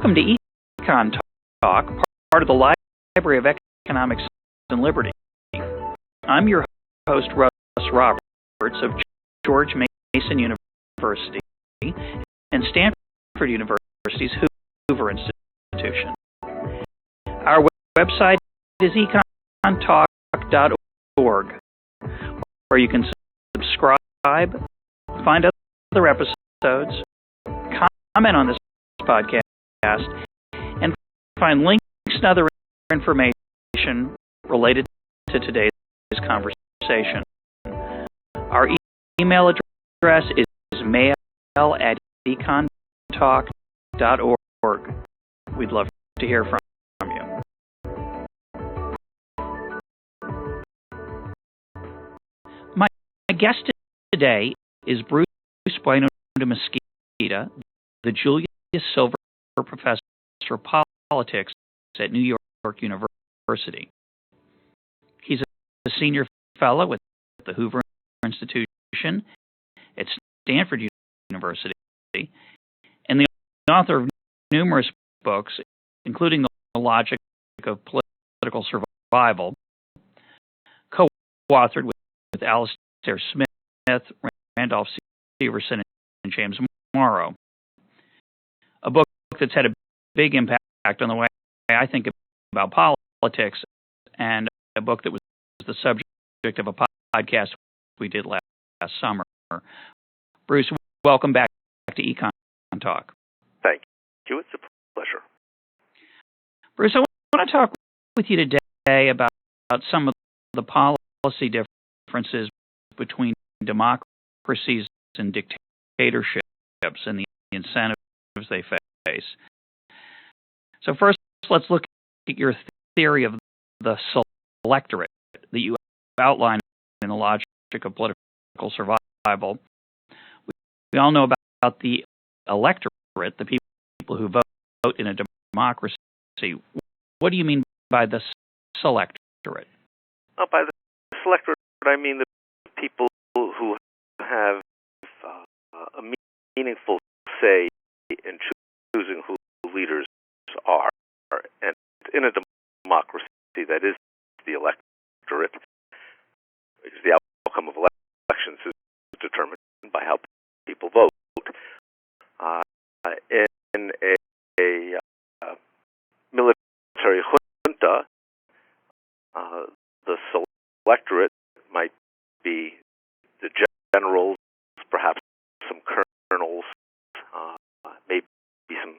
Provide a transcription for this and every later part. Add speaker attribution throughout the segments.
Speaker 1: Welcome to Econtalk, part of the Library of Economics and Liberty. I'm your host, Russ Roberts of George Mason University and Stanford University's Hoover Institution. Our website is econtalk.org, where you can subscribe, find other episodes, comment on this podcast, and find links and other information related to today's conversation. Our email address is mail@econtalk.org. We'd love to hear from you. My guest today is Bruce Bueno de Mesquita, the Julius Silver Professor of Politics at New York University. He's a senior fellow with the Hoover Institution at Stanford University and the author of numerous books, including The Logic of Political Survival, co-authored with Alistair Smith, Randolph Severson, and James Morrow. A book that's had a big impact on the way I think about politics, and a book that was the subject of a podcast we did last summer. Bruce, welcome back to Econtalk.
Speaker 2: Thank you. It's a pleasure.
Speaker 1: Bruce, I want to talk with you today about some of the policy differences between democracies and dictatorships and the incentives they face. So first, let's look at your theory of the selectorate that you outlined in The Logic of Political Survival. We all know about the electorate, the people who vote in a democracy. What do you mean by the selectorate?
Speaker 2: By the selectorate, I mean the people who have a meaningful say in choosing who leaders are. And in a democracy, that is the electorate, because the outcome of elections is determined by how people vote. In a military junta, the selectorate might be the generals, perhaps some colonels, maybe some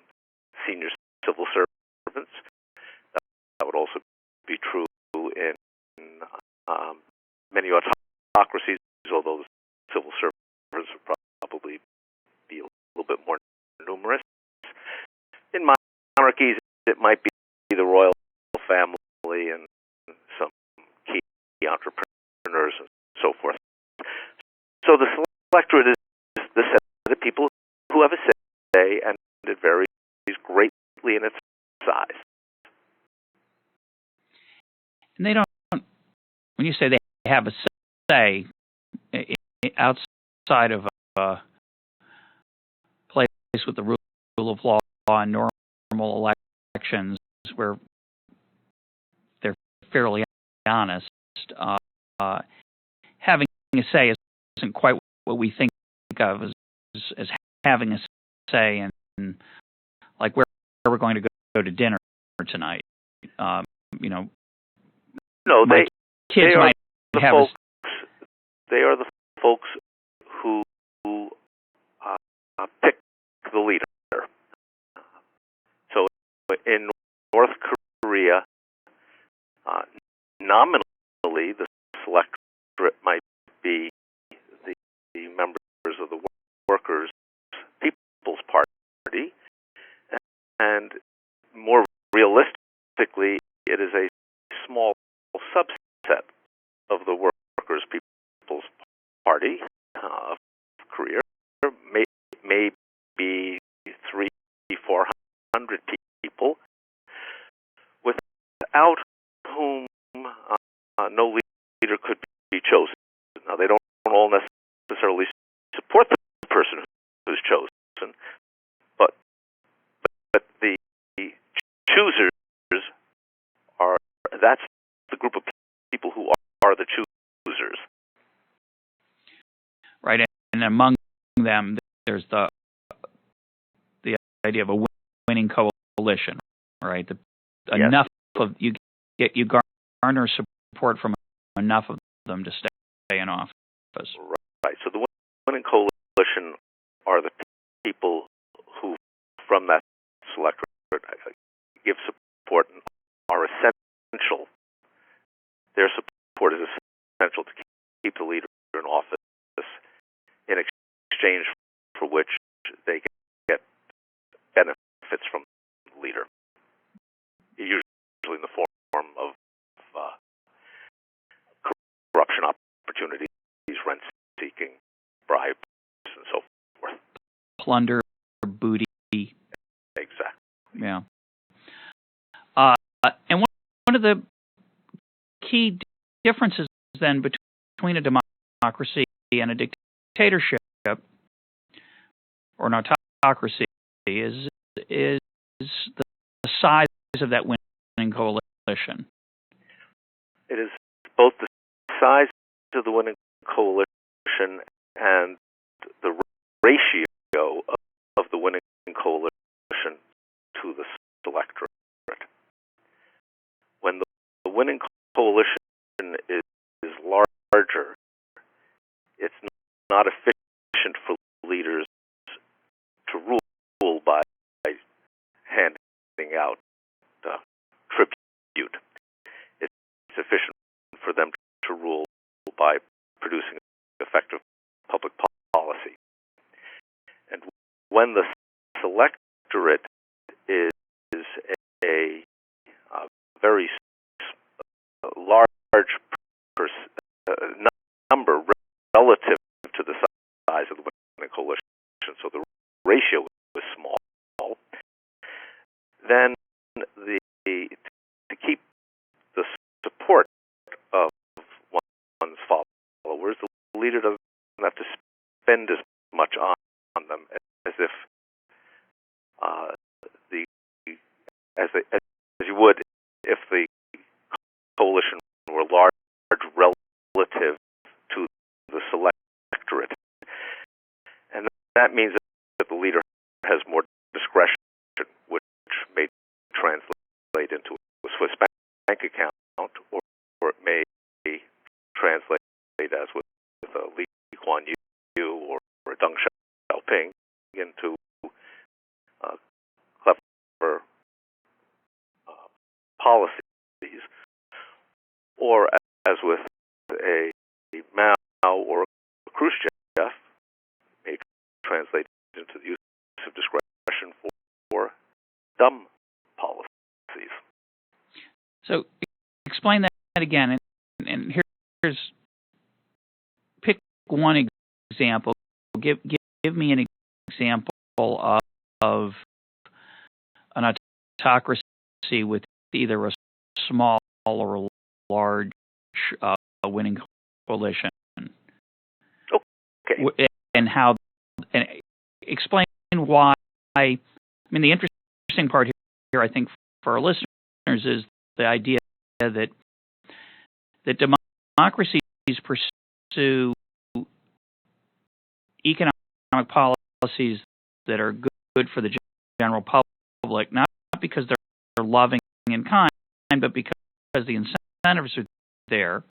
Speaker 2: senior civil servants. That would also be true in many autocracies, although the civil servants would probably be a little bit more numerous. In monarchies, it might be the royal family and some key entrepreneurs and so forth. So the selectorate is the set of people who have a say, and it varies greatly in its size.
Speaker 1: And they don't, when you say they have a say, outside of a place with the rule of law and normal elections where they're fairly honest, having a say isn't quite what we think of as having a say in like where we're going to go to dinner tonight.
Speaker 2: No, they
Speaker 1: might have
Speaker 2: folks. They are the folks who pick the leader. So in North Korea, nominally the selectorate might be the members of the Workers' People's Party, and more realistically, it is a small subset of the Workers' People's Party of Korea, may be 300-400 people, without whom no leader could be chosen. Now, they don't all necessarily support the person who's chosen, but the people who are the choosers.
Speaker 1: Right, and among them, there's the idea of a winning coalition, right?
Speaker 2: Yes.
Speaker 1: Enough of you garner support from enough of them to stay in office.
Speaker 2: Right. So the winning coalition are the people who, from that electorate, give support and are essential. Their support is essential to keep the leader in office, in exchange for which they get benefits from the leader, usually in the form of corruption opportunities, rent-seeking, bribes, and so forth.
Speaker 1: Plunder, booty.
Speaker 2: Exactly.
Speaker 1: Yeah. And one of the key differences then between a democracy and a dictatorship or an autocracy is the size of that winning coalition.
Speaker 2: It is both the size of the winning coalition and the ratio of the winning coalition to the electorate. When the winning coalition is larger, it's not efficient for leaders to rule by handing out tribute. It's efficient for them to rule by producing effective public policy. And when the electorate is a very large number relative to the size of the winning coalition, so the ratio is small, then to keep the support of one's followers, the leader doesn't have to spend as much on them as if as you would if the coalition were large relative to the electorate. And that means that the leader has more discretion, which may translate into a Swiss bank account, or it may translate as with Lee Kuan Yew or a Deng Xiaoping into clever policies, or as with a Mao or a Khrushchev, may translate into the use of discretion for dumb policies.
Speaker 1: So explain that again, and here's pick one example. Give me an example of an autocracy with either a small or a large winning coalition.
Speaker 2: Okay.
Speaker 1: And explain why. I mean, the interesting part here, I think, for our listeners is the idea that democracies pursue economic policies that are good for the general public, not because they're loving and kind, but because the incentives are there.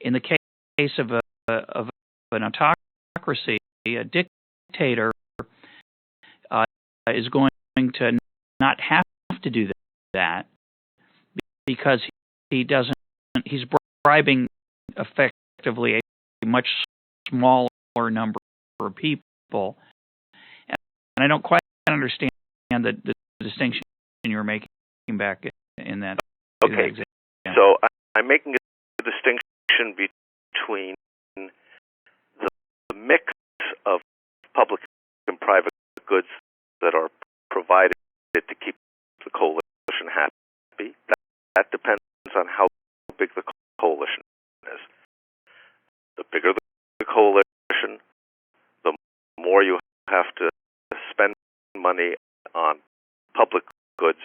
Speaker 1: In the case of an autocracy, a dictator is going to not have to do that because he's bribing effectively a much smaller number of people. And I don't quite understand the distinction you're making back in that.
Speaker 2: Okay.
Speaker 1: Example.
Speaker 2: So I'm making a distinction between the mix of public and private goods that are provided to keep the coalition happy. That depends on how big the coalition is. The bigger the coalition, the more you have to spend money on public goods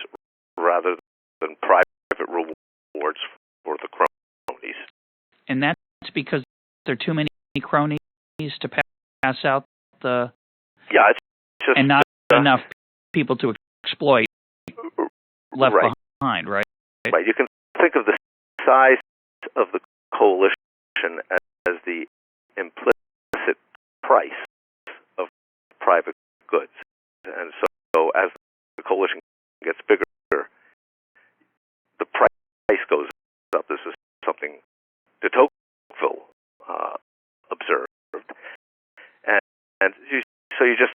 Speaker 2: rather than private rewards for the
Speaker 1: And that's because there are too many cronies to pass out the...
Speaker 2: Yeah, it's just...
Speaker 1: And not enough people to exploit left
Speaker 2: right.
Speaker 1: behind, right?
Speaker 2: Right. You can think of the size of the coalition as the implicit price of private goods. And so as the coalition gets bigger, the price goes up. This is something de Tocqueville observed. And so you just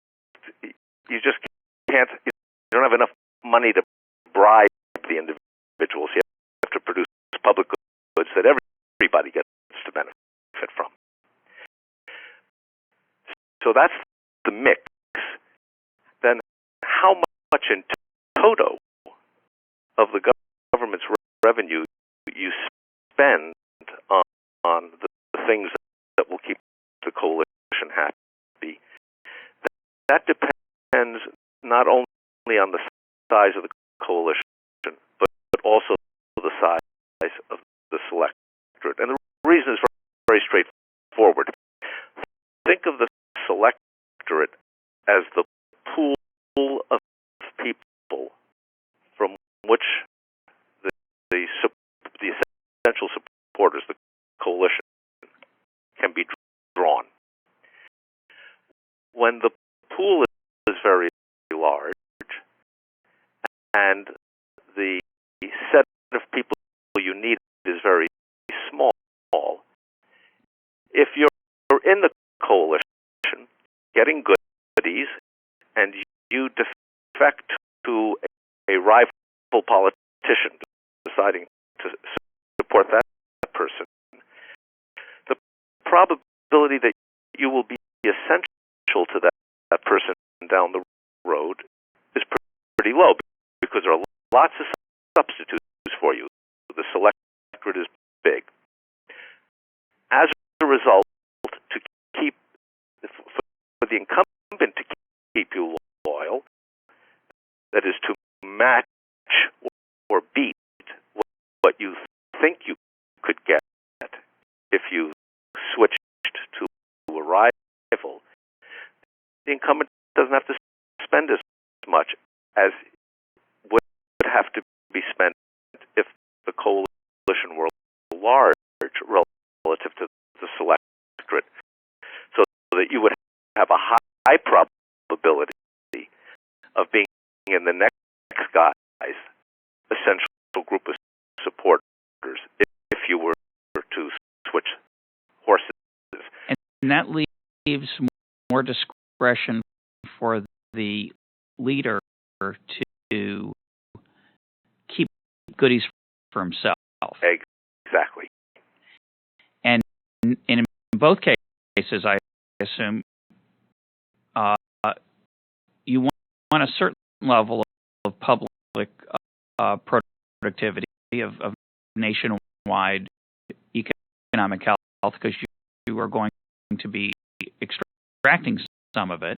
Speaker 2: can't, you don't have enough money to bribe the individuals. You have to produce public goods that everybody gets to benefit from. So that's the mix. Then how much in toto of the government's revenue you spend on the things that will keep the coalition happy, that depends not only on the size of the coalition, but also the size of the selectorate. And the reason is very straightforward. Think of the selectorate as the pool of people from which the essential supporters, the coalition, can be drawn. When the pool is very large and the set of people you need is very small, if you're in the coalition getting goodies and you defect to a rival politician deciding to support that person, the probability that you will be essential to that person down the road is pretty low, because there are lots of substitutes for you. The selectorate is big. As a result, to keep, for the incumbent to keep you loyal, that is to match or beat what you think you could get if you switched to a rival, the incumbent doesn't have to spend as much as would have to be spent if the coalition were large relative to the selectorate, so that you would have a high probability of being in the next guy's essential group of supporters if you were to switch horses.
Speaker 1: And that leaves more discretion for the leader to keep goodies for himself.
Speaker 2: Exactly.
Speaker 1: And in both cases, I assume, you want a certain level of public productivity, of nationwide economic health, because you are going to be extracting some of it,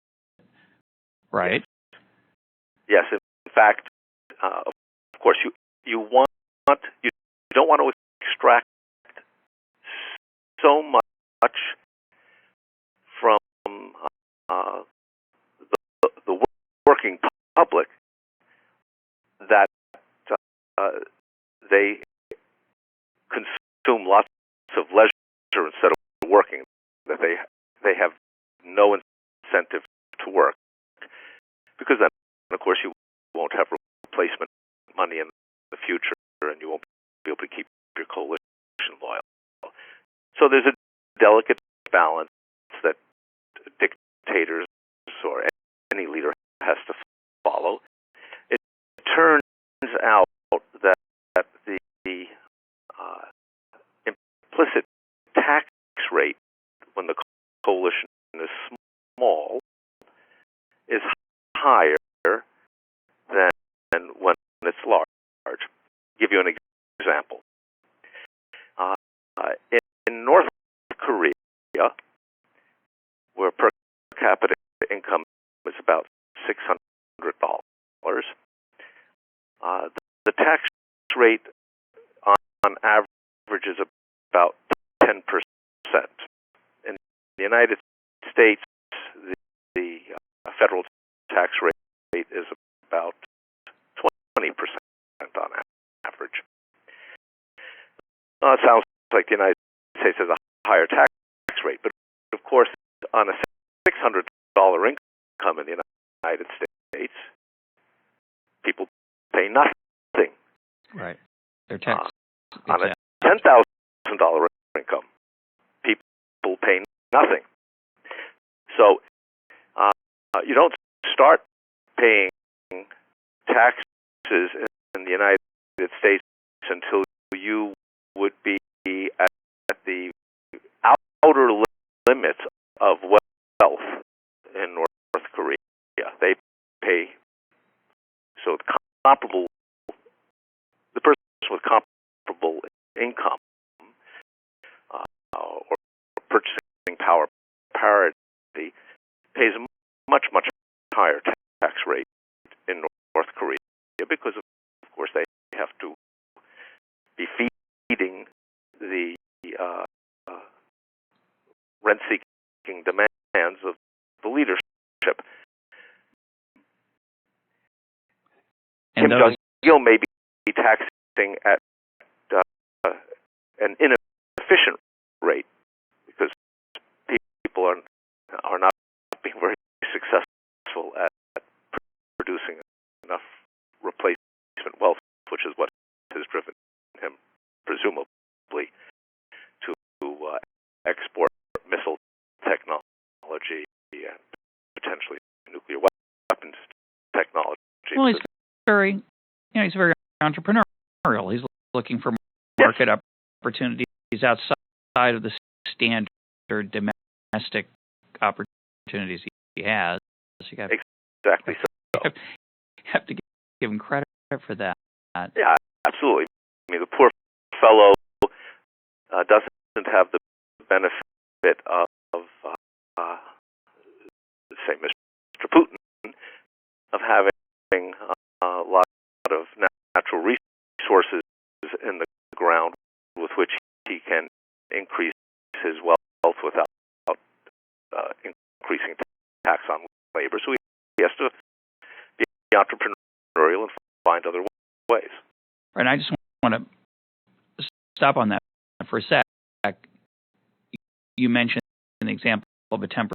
Speaker 1: right?
Speaker 2: Yes. In fact, of course, you don't want to extract so much from the working public that they consume lots of leisure instead of working, that they have no incentive to work, because then, of course, you won't have replacement money in the future, and you won't be able to keep your coalition loyal. So there's a delicate balance that dictators or any leader has to follow. It turns out that the implicit tax rate when the coalition is small is higher than when it's large. I'll give you an example. In North Korea, where per capita income is about $600, the tax rate on average is about 10%. United States, the federal tax rate is about 20% on average. It sounds like the United States has a higher tax rate, but of course, on a $600 income in the United States, people pay nothing.
Speaker 1: Right. Their tax
Speaker 2: on a $10,000 income, people pay nothing. So you don't start paying taxes in the United States until you would be at the outer limits of wealth in North Korea. They pay, so the person with comparable income or purchasing power parity pays a much higher tax rate in North Korea because, of course, they have to be feeding the rent-seeking demands of the leadership.
Speaker 1: And
Speaker 2: Kim Jong-il may be taxing at an inefficient rate because people are not being very successful at producing enough replacement wealth, which is what has driven him, presumably, to export missile technology and potentially nuclear weapons technology.
Speaker 1: Well, he's very entrepreneurial. He's looking for market opportunities outside of the standard domestic opportunities he has.
Speaker 2: Exactly so.
Speaker 1: You have to give him credit for that.
Speaker 2: Yeah, absolutely. I mean, the poor fellow doesn't have the benefit of say, Mr. Putin, of having a lot of natural resources in the ground with which he can increase his wealth without increasing tax on labor. So he has to be entrepreneurial and find other ways.
Speaker 1: Right, and I just want to stop on that for a sec. You mentioned an example of a 10%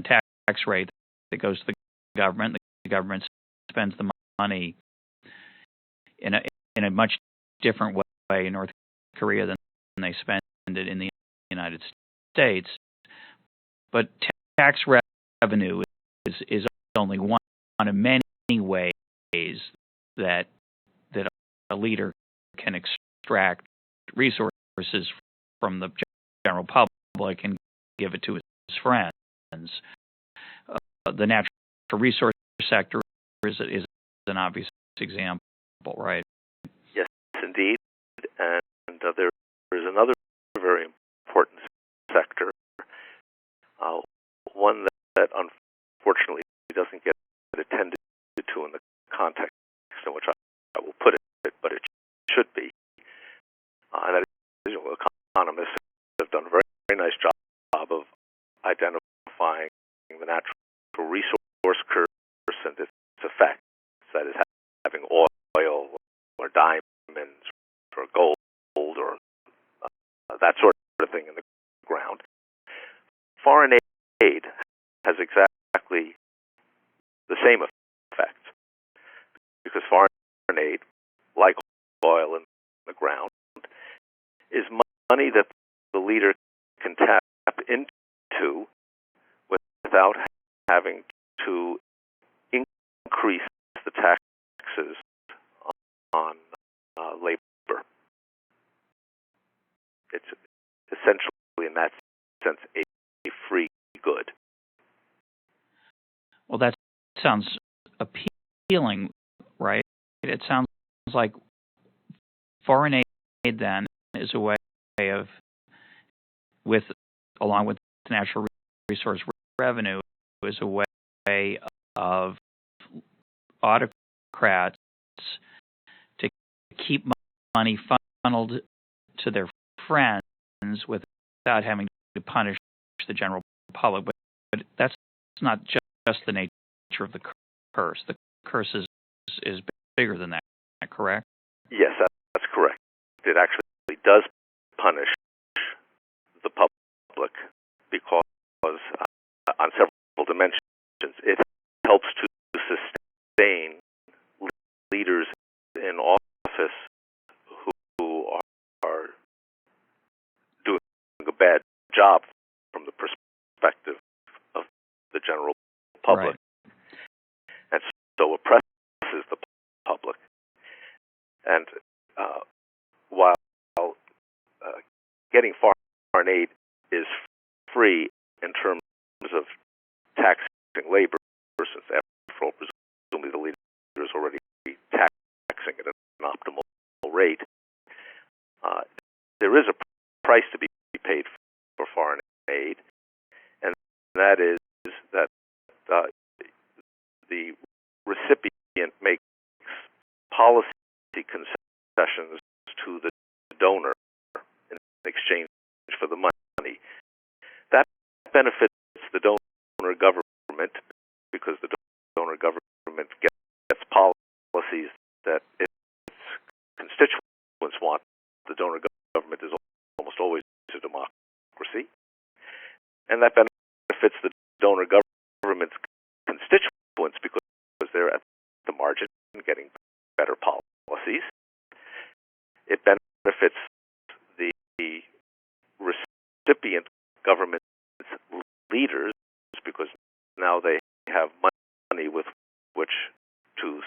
Speaker 1: tax rate that goes to the government. The government spends the money in a much different way in North Korea than they spend it in the United States. But tax revenue is only one of many ways that a leader can extract resources from the general public and give it to his friends. The natural resource sector is an obvious example, right?
Speaker 2: Yes, indeed. And there is another very important sector, one that unfortunately doesn't get attended to in the context in which I will put it, but it should be. And that is, economists have done a very, very nice job of identifying the natural resource curse and its effects. That is, having oil or diamonds or gold or that sort of thing in the ground. Foreign aid has exactly the same effect, because foreign aid, like oil in the ground, is money that the leader can tap into without having to increase the taxes on labor. It's essentially, in that sense, a free good.
Speaker 1: Well, that sounds appealing, right? It sounds like foreign aid then is a way of, along with natural resource revenue, is a way of autocrats to keep money funneled to their friends without having to punish the general public, but that's not just the nature of the curse. The curse is bigger than that, correct?
Speaker 2: Yes, that's correct. It actually does punish the public because on several dimensions. It helps to sustain leaders in office who are doing a bad job from the perspective of the general public.
Speaker 1: Right.
Speaker 2: And so oppresses the public. And while getting foreign aid is free in terms of taxing labor, since after all, presumably the leader is already taxing at an optimal rate, there is a price to be paid for foreign aid, and that is that the recipient makes policy concessions to the donor in exchange for the money. That benefits the donor government because the donor government gets policies that its constituents want. The donor government is almost always a democracy, and that benefits the donor government's constituents because they're at the margin getting better policies. It benefits the recipient government's leaders because now they have money with which to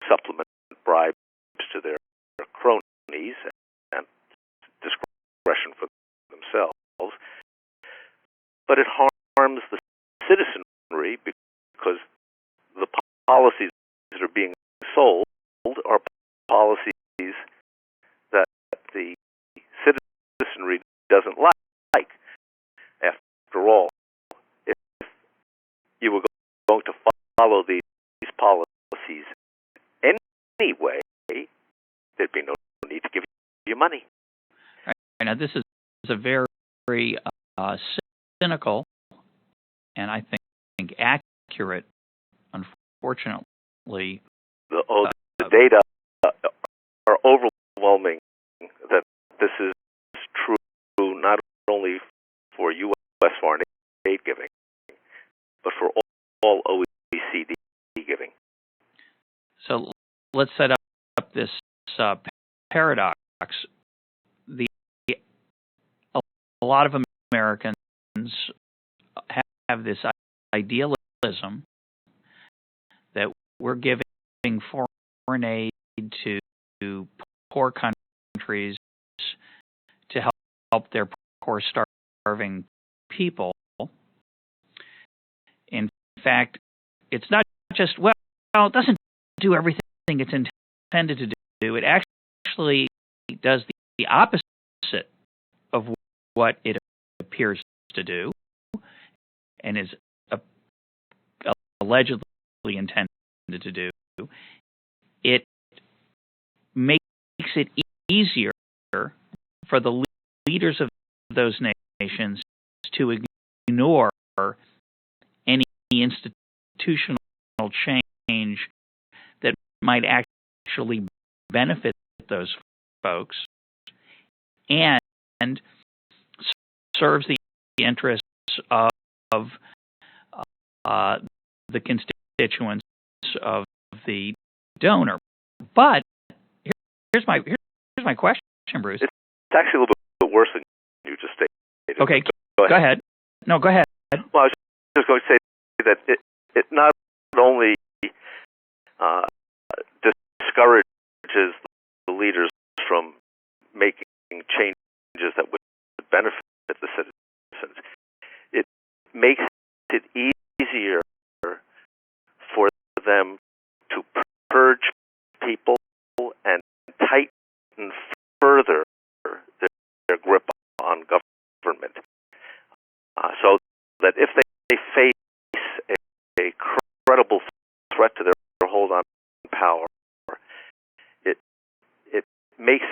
Speaker 2: supplement bribes to their cronies and discretion for themselves. But it harms the citizenry because the policies that are being sold are policies that the citizenry doesn't like. After all, if you were going to follow these policies anyway, there'd be no need to give you money.
Speaker 1: Right. Now, this is a very cynical and I think accurate, unfortunately.
Speaker 2: The data are overwhelming that this is true not only for U.S. foreign aid giving, but for all OECD giving.
Speaker 1: So let's set up this paradox. A lot of Americans have this idealism that we're giving foreign aid to poor countries to help their poor, starving people. In fact, it's not just, well, it doesn't do everything it's intended to do. It actually does the opposite of what it appears to do and is allegedly intended to do. It makes it easier for the leaders of those nations to ignore any institutional change that might actually benefit those folks and serves the interests of the constituents of the donor. But here's my question, Bruce.
Speaker 2: It's actually a little bit worse than you just stated.
Speaker 1: Okay, go ahead. No, go ahead.
Speaker 2: Well, I was just going to say that it not only discourages the leaders from making changes that would benefit the citizens, it makes it easier for them to purge people and tighten further their grip on government, so that if they face a credible threat to their hold on power, it makes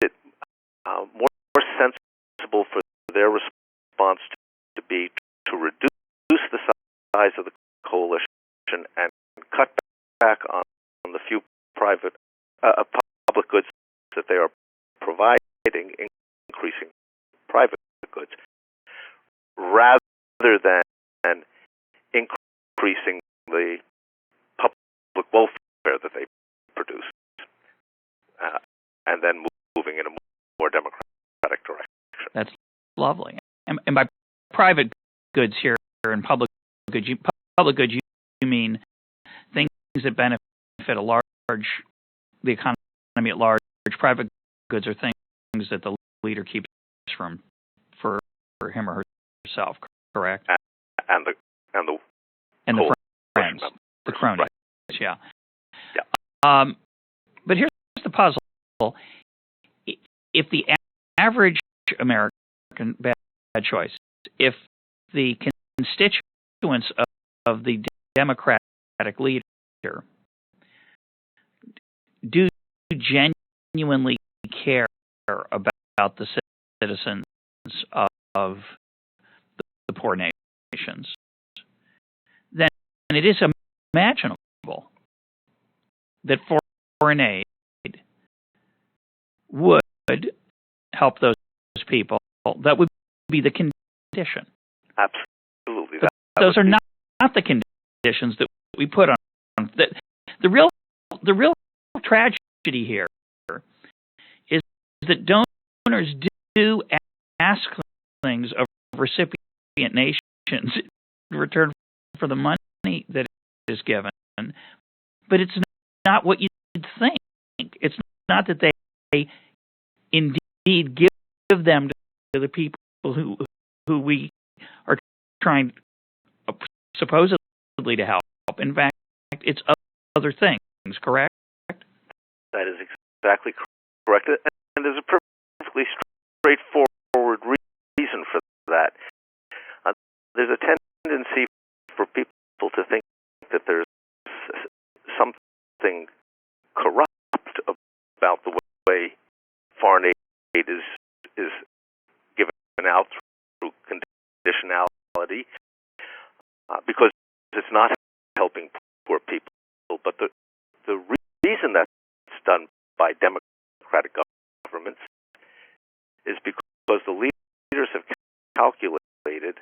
Speaker 2: it more sensible for their response to be to reduce coalition and cut back on the few private public goods that they are providing, increasing private goods, rather than increasing the public welfare that they produce, and then moving in a more democratic direction.
Speaker 1: That's lovely. And by private goods here and public goods, you mean things that benefit the economy at large. Private goods are things that the leader keeps for him or herself, correct?
Speaker 2: And the
Speaker 1: friends, the cronies,
Speaker 2: right.
Speaker 1: Yeah.
Speaker 2: Yeah.
Speaker 1: But here's the puzzle: if the average American, bad choice, if the constituents of the Democratic leader do genuinely care about the citizens of the poor nations, then it is imaginable that foreign aid would help those people. That would be the condition.
Speaker 2: Absolutely.
Speaker 1: Those are not the conditions that we put on. The real tragedy here is that donors do ask things of recipient nations in return for the money that is given, but it's not what you'd think. It's not that they indeed give them to the people who we are trying supposedly to help. In fact, it's other things, correct?
Speaker 2: That is exactly correct. And there's a perfectly straightforward reason for that. There's a tendency for people to think that there's something corrupt about the way foreign aid is given out through conditionality, because it's not helping poor people. But the reason that's done by democratic governments is because the leaders have calculated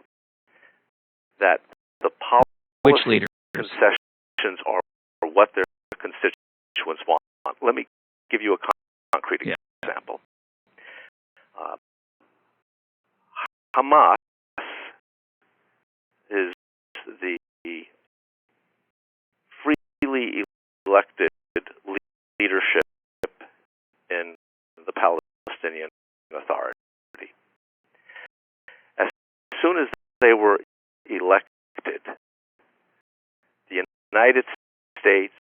Speaker 2: that the policy concessions are what their constituents want. Let me give you a concrete example. Hamas is the freely elected leadership in the Palestinian Authority. As soon as they were elected, the United States,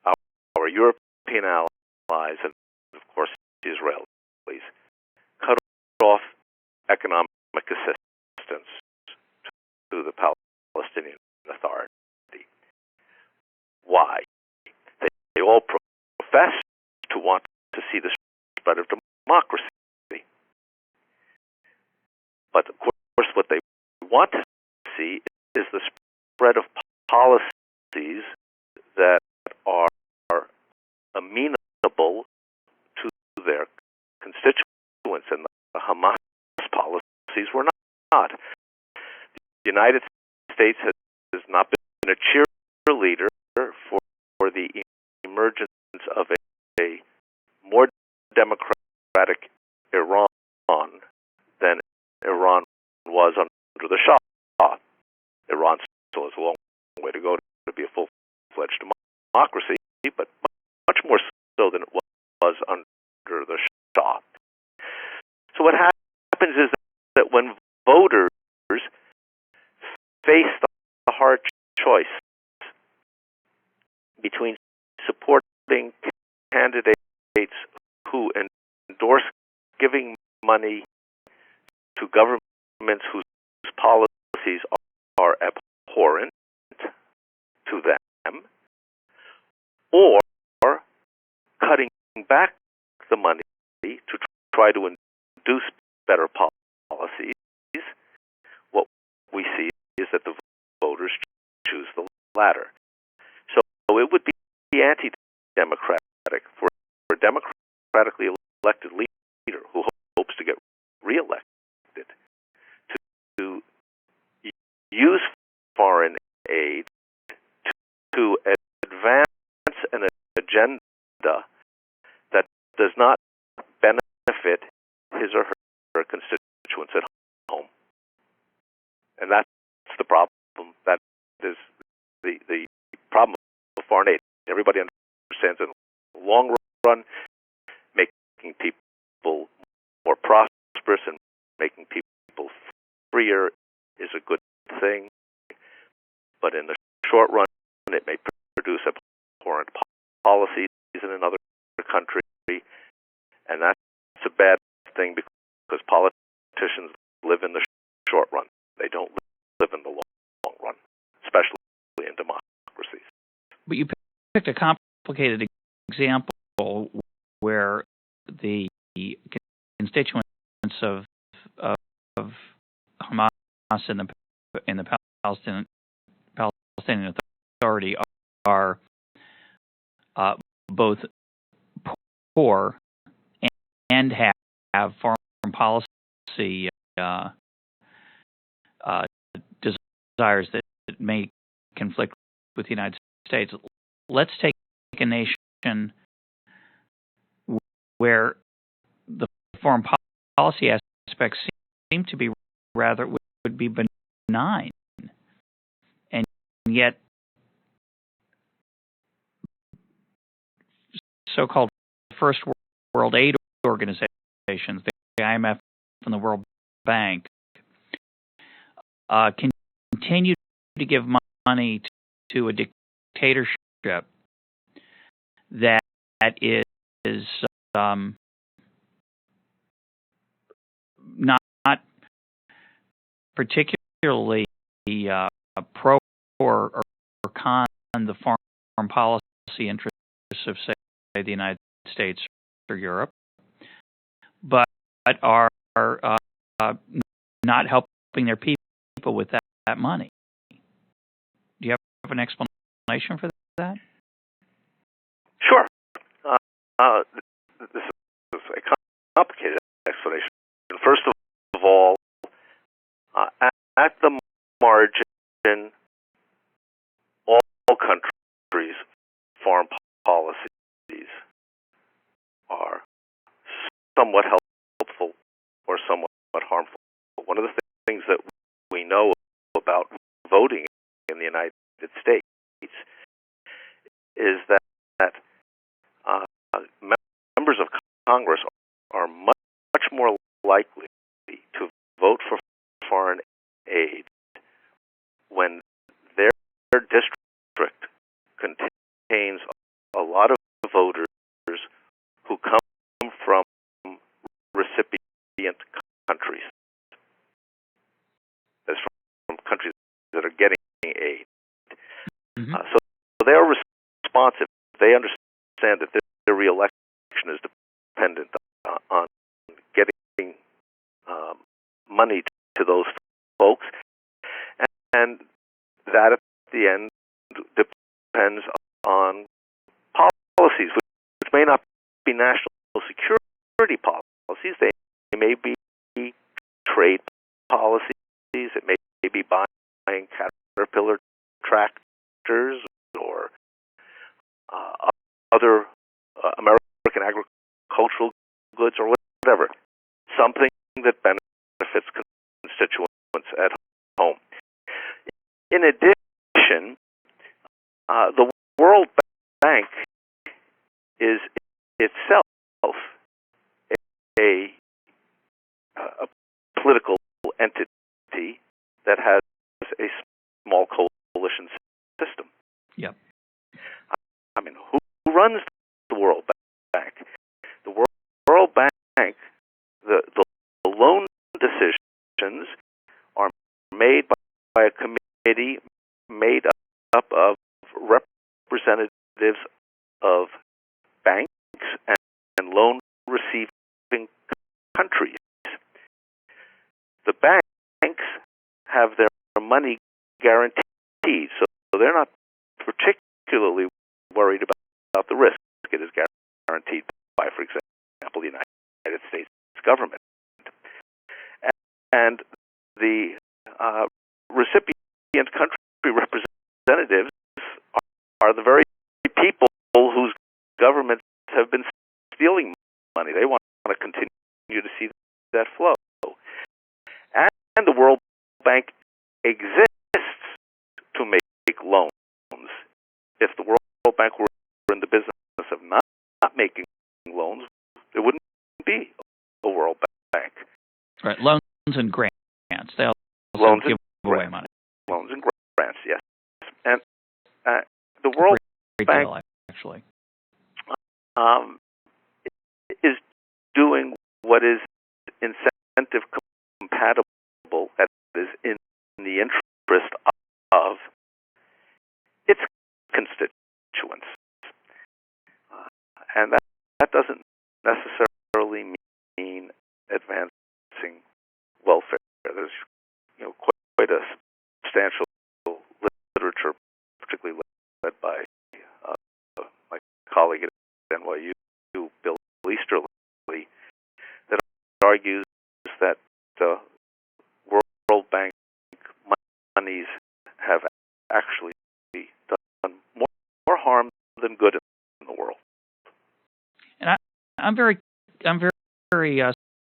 Speaker 2: our European allies, and of course the Israelis, cut off economic assistance to the Palestinian Authority. Why? They all profess to want to see the spread of democracy. But of course what they want to see is the spread of policies that are amenable to their constituents, and the Hamas policies were not. The United States has not been a cheerleader for the emergence of a more democratic Iran than Iran was under the Shah. Iran still has a long way to go to be a full-fledged democracy, but much more so than it was under the Shah. So what happens is that when voters face the hard choice between supporting candidates who endorse giving money to governments whose policies are abhorrent to them, or cutting back the money to try to induce better policies, what we see is that the voters choose the latter. So it would be anti-democratic for a democratically elected leader who hopes to get reelected to use foreign aid to advance an agenda that does not benefit his or her constituents at home. And that's the problem. That is the problem of foreign aid. Everybody understands in the long run, making people more prosperous and making people freer is a good thing. But in the short run, it may produce abhorrent policies in another country, and that's a bad thing because politicians live in the short run. They don't live in the long run, especially in democracies.
Speaker 1: But you picked a complicated example where the constituents of Hamas and the Palestinian Authority are both poor and have foreign policy desires that may conflict with the United States. Let's take a nation where the foreign policy aspects seem to be would be benign, and yet so-called first world aid organizations, the IMF and the World Bank, continue to give money to a dictatorship that is not particularly pro or con the foreign policy interests of, say, the United States or Europe, but are not helping their people with that money. Do you have an explanation for that?
Speaker 2: Sure. This is a complicated explanation. First of all, at the margin, all countries' foreign policies are somewhat helpful or somewhat harmful. One of the things that we know about voting in the United States is that members of Congress are much more likely to vote for foreign aid when their district contains a lot of voters who come from recipient countries, as from countries that are getting aid.
Speaker 1: Mm-hmm.
Speaker 2: So they're responsive. They understand that their reelection is dependent on getting money to those folks, and that at the end depends on policies, which may not be national security policies. They may be trade policies. It may be buying Caterpillar tractors or other American agricultural goods or whatever. Something that benefits constituents at home. In addition, the World Bank is itself a political entity that has a small coalition system.
Speaker 1: Yep.
Speaker 2: I mean, who runs the World Bank? The World Bank, the loan decisions are made by a committee made up of representatives of banks and loan receiving countries. The banks have their money guaranteed, they're not particularly worried about the risk. It is guaranteed by, for example, the United States government. And the recipient country representatives are the very people whose governments have been stealing money. They want to continue to see that flow. And the World Bank exists to make loans. If the World Bank were in the business of not making loans, there wouldn't be a World Bank.
Speaker 1: Right, loans and grants. They also give away money.
Speaker 2: Loans and grants, yes. And the World Bank
Speaker 1: deal, actually
Speaker 2: is doing what is incentive compatible, that is in the interest of its constituents. And that doesn't necessarily mean advancing welfare. There's quite a substantial literature, particularly led by my colleague at NYU, Bill Easterly, that argues that World Bank monies have actually done more harm than good in the world.
Speaker 1: And I'm very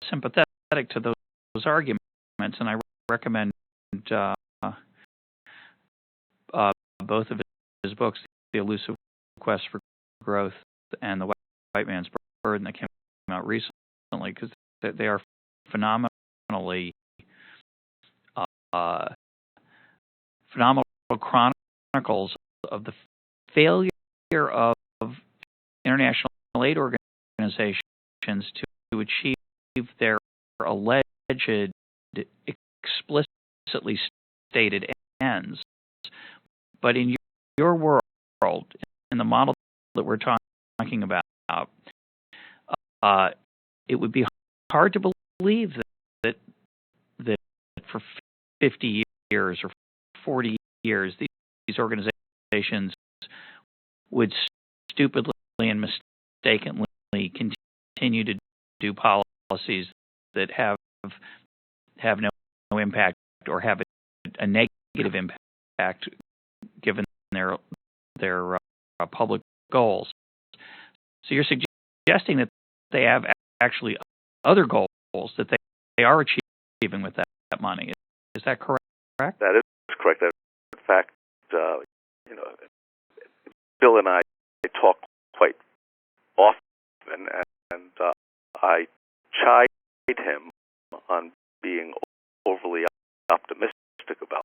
Speaker 1: sympathetic to those arguments, and I recommend both of his books, The Elusive Quest for Growth and The White Man's Burden, that came out recently, because they are phenomenal chronicles of the failure of international aid organizations to achieve their alleged explicitly stated ends. But in your world, in the model that we're talking about, it would be hard to believe that for 50 years or 40 years, these organizations would stupidly and mistakenly continue to do policies that have no impact, or have a negative impact given their public goals. So you're suggesting that they have actually other goals that they are achieving with that money. Is that correct?
Speaker 2: That is correct. In fact, Bill and I talk quite often, and I chide him on being overly optimistic about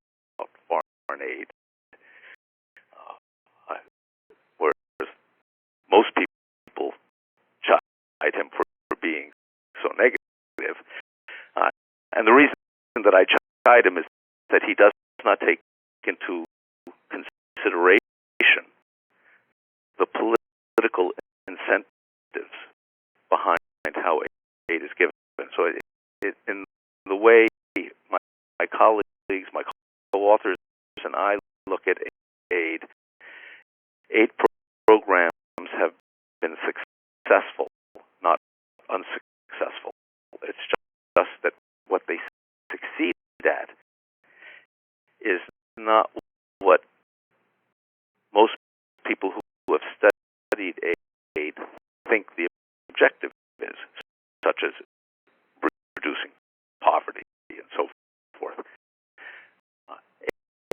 Speaker 2: foreign aid, whereas most people chide him for being so negative. And the reason that I chide him is that he does not take into consideration the political incentives behind how aid is given. So in the way my colleagues, my co-authors, and I look at aid programs have been successful, not unsuccessful. It's just that what they succeed at is not what most people who have studied aid think the objective is, such as reducing poverty and so forth.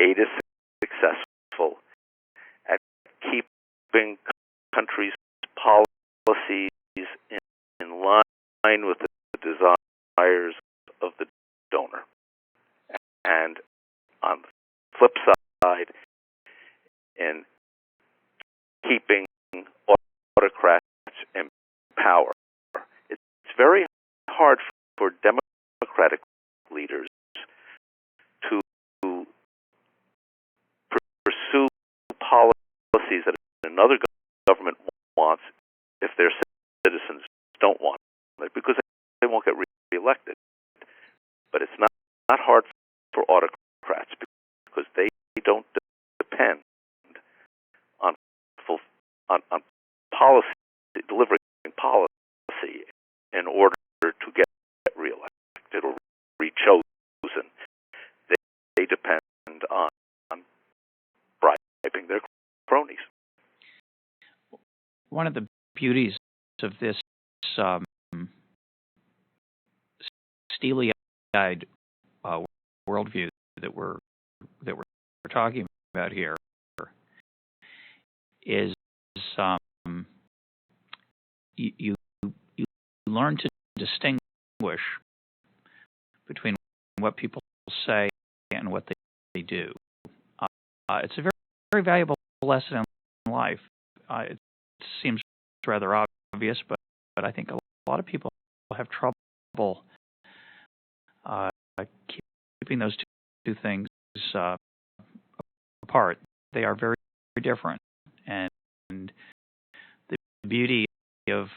Speaker 2: Aid is successful at keeping countries' policies in line with the desires of the donor. And on the flip side, in keeping autocrats in power, it's very hard for democratic leaders to pursue policies that another government wants if their citizens don't want it, because they won't get reelected. But it's not hard for autocrats, because they don't depend wiping their cronies.
Speaker 1: One of the beauties of this steely-eyed worldview that we're talking about here is you learn to distinguish between what people say and what they do. It's a very, very valuable lesson in life. It seems rather obvious, but I think a lot of people have trouble keeping those two things apart. They are very, very different, and the beauty of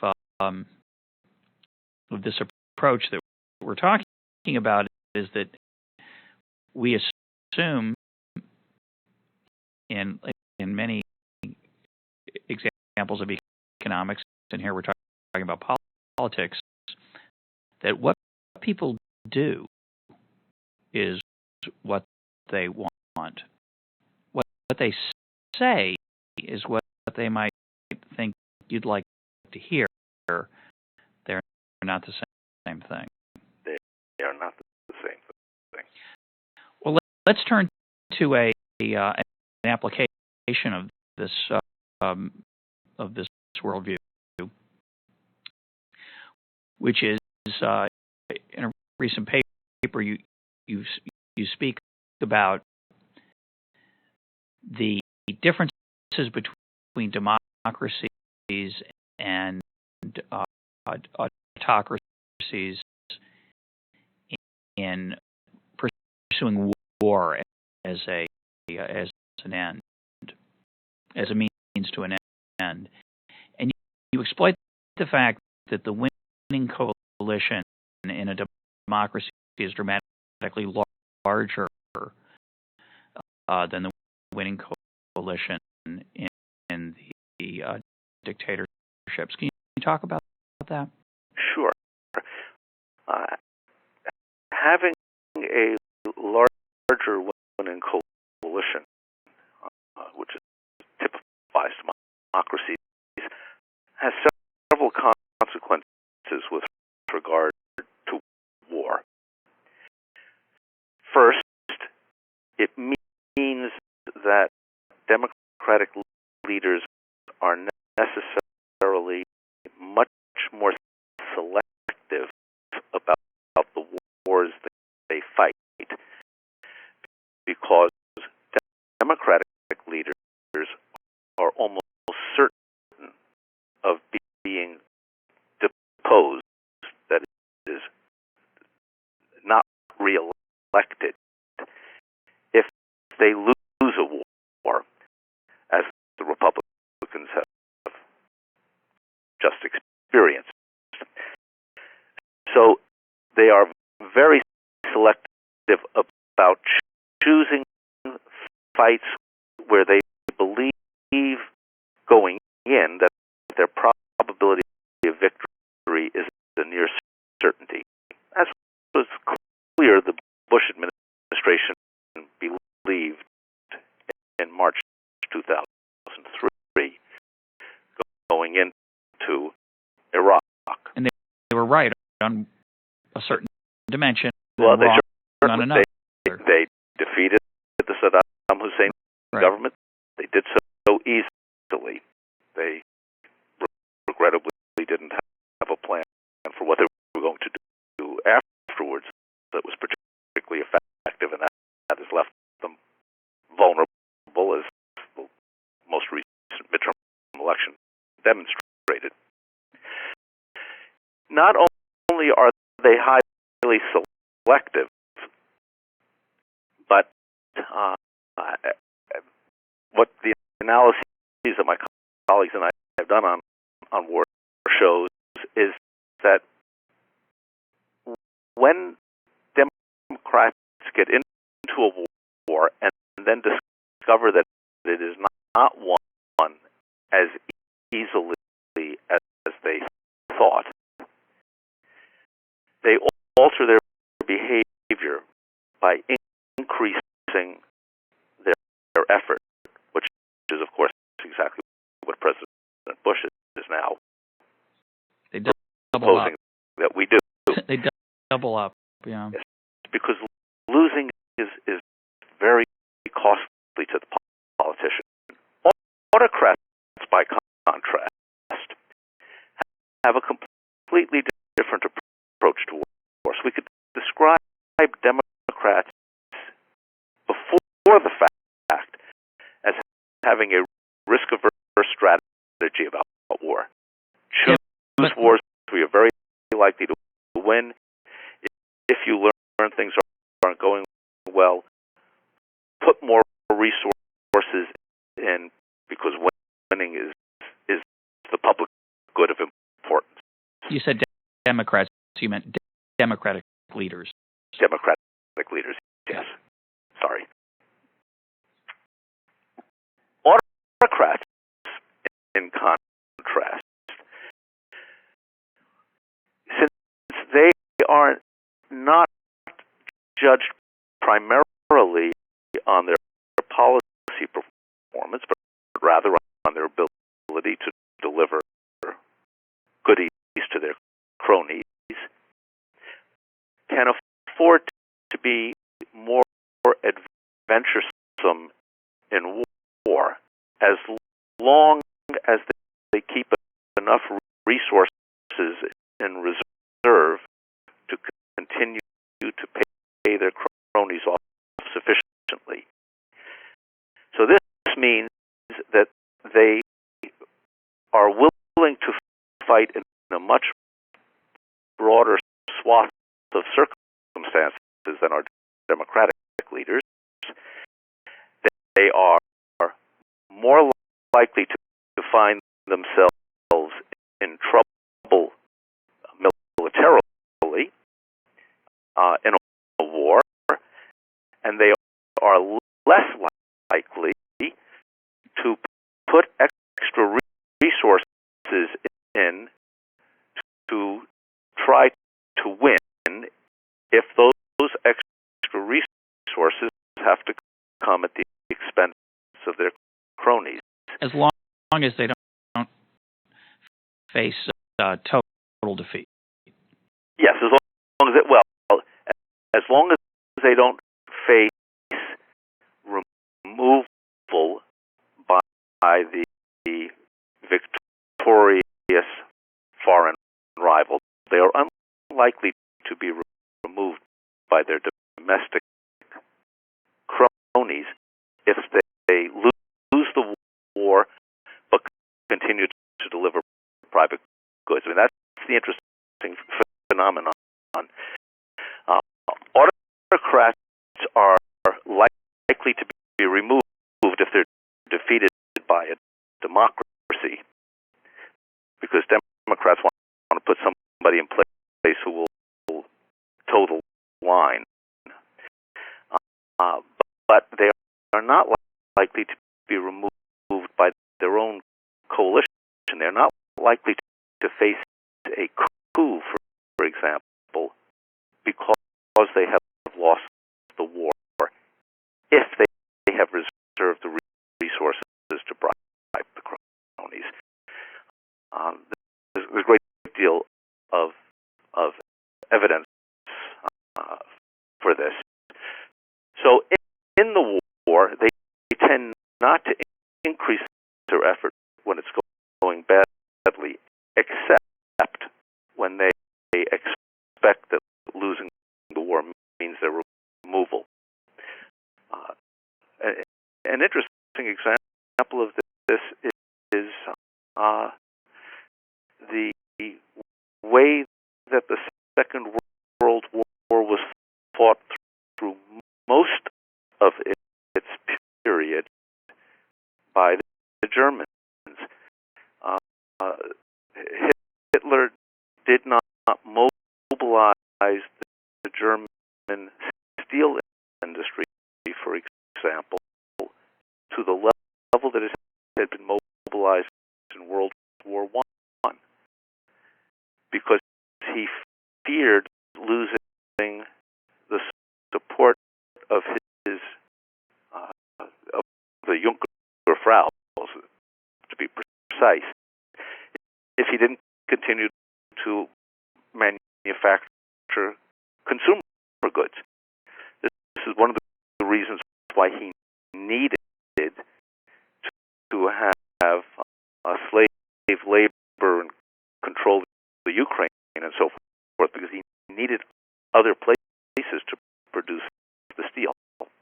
Speaker 1: this approach that we're talking about is that we assume in many examples of economics, and here we're talking about politics, that what people do is what they want. What they say is what they might think you'd like to hear. They're not the same thing.
Speaker 2: They are not the same thing.
Speaker 1: Well, let's turn to an application of this worldview, which is in a recent paper you speak about the differences between democracies and autocracies in pursuing war as an end, as a means to an end. And you exploit the fact that the winning coalition in a democracy is dramatically larger than the winning coalition in the dictatorships. Can you talk about that?
Speaker 2: Sure. Having a larger winning coalition, which typifies democracies, has several consequences with regard to war. First, it means that democratic leaders are necessarily much more selective about the wars that they fight, because democratic leaders are almost certain of being deposed, that is, not re-elected, if they lose a war, as the Republicans have just experienced. So they are very selective about choosing fights where they believe going in that their probability of victory is a near certainty. As was clear, the Bush administration believed in March 2003 going into Iraq. And
Speaker 1: they were right on a certain dimension.
Speaker 2: Well, they
Speaker 1: on another.
Speaker 2: They defeated the Saddam Hussein government. They did so easily. They regrettably didn't have a plan for what they were going to do afterwards that was particularly effective, and that has left them vulnerable, as the most recent midterm election demonstrated. Not only are they highly selective, but what the analyses that my colleagues and I have done on war shows is that when Democrats get into a war and then discover that it is not won as easily as they thought, they alter their behavior by increasing their effort, which supposing that we do.
Speaker 1: They double up, yeah.
Speaker 2: Yes, because losing is very costly to the politician. Autocrats, by contrast, have a completely different approach to wars. We could describe Democrats before the fact as having a risk-averse strategy about war. Choose wars we are very likely to win. If you learn things aren't going well, put more resources in, because winning is the public good of importance.
Speaker 1: You said Democrats. You meant Democratic leaders.
Speaker 2: Democratic leaders, yes. Sorry. Autocrats, in contrast, since they are not judged primarily on their policy performance, but rather on their ability to deliver goodies to their cronies, can afford to be more adventuresome in war, as long as they keep enough resources in reserve to continue to pay their cronies off sufficiently. So this means that they are willing to fight in a much broader swath of circumstances than our Democratic leaders. They are more likely to find themselves in trouble militarily in a war, and they are less likely to put extra resources in to try to win if those extra resources have to come at the expense of their cronies.
Speaker 1: As long as they don't face total defeat.
Speaker 2: Yes, as long as they don't face removal by the victorious foreign rival, they are unlikely to be removed by their domestic cronies if they lose the war but continue to deliver private goods. I mean, that's the interesting phenomenon. Autocrats are likely to be removed if they're defeated by a democracy, because Democrats want to put somebody in place who will toe the line. But they are not likely to be removed by their own coalition. They're not likely to face a coup, for example, because they have lost the war, if they have reserved the resources to bribe the cronies. There's a great deal of evidence for this. So in the war, they tend not to increase their effort when it's going badly, except when they expect that losing the war means their removal. An interesting example of this is the way that the Second World War was fought through most of its period by the Germans. Hitler did not mobilize the German steel industry, for example, to the level that it had been mobilized in World War I, because he feared losing the support of his of the Junker Frau, to be precise, if he didn't continue to manufacture consumer goods. This is one of the reasons why he needed to have slave labor and control the Ukraine and so forth, because he needed other places to produce the steel.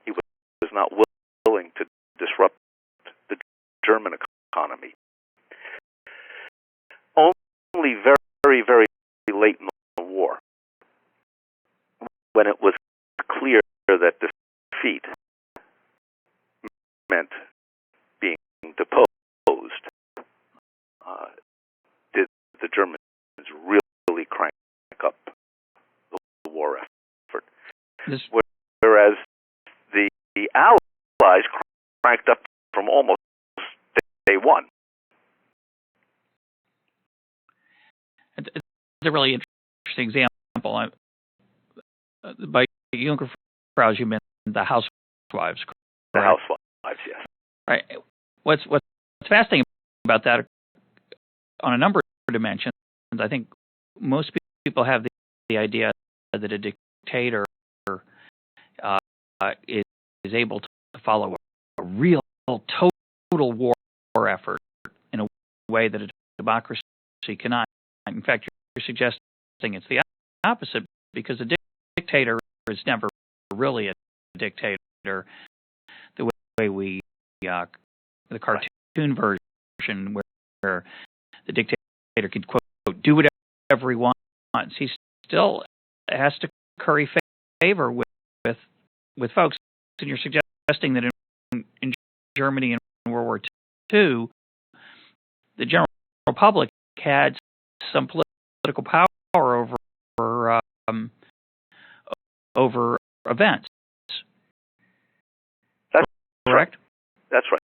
Speaker 2: He was not willing to disrupt the German economy. Only very, very late in the war, when it was clear that defeat meant being deposed, did the Germans really crank up the war effort. Whereas the Allies cranked up from almost day one.
Speaker 1: It's a really interesting example. By Jungfraus, you meant the housewives, correct?
Speaker 2: The housewives, yes.
Speaker 1: Right. What's fascinating about that, on a number of dimensions, I think most people have the idea that a dictator is able to follow a real total war effort in a way that a democracy cannot. In fact, you're suggesting it's the opposite, because a dictator is never really a dictator the way we the cartoon version where the dictator can, quote, do whatever he wants. He still has to curry favor with folks. And you're suggesting that in Germany in World War II, the general public had some political power over events.
Speaker 2: That's
Speaker 1: correct?
Speaker 2: That's right.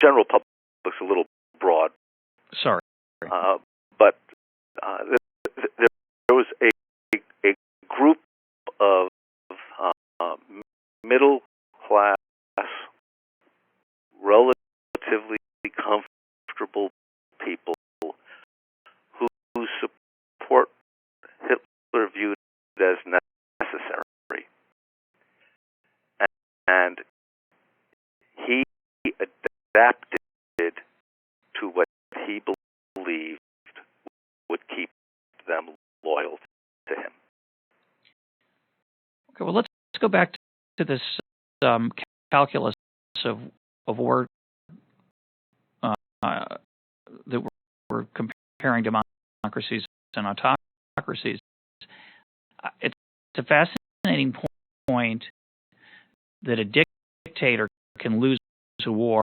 Speaker 2: General public's a little broad.
Speaker 1: Sorry.
Speaker 2: But there was a group of middle class, relatively comfortable people whose support Hitler viewed as necessary, and he adapted to what he believed would keep them loyal to him.
Speaker 1: Okay, well, let's go back to this calculus of war that we're comparing democracies and autocracies. It's a fascinating point that a dictator can lose a war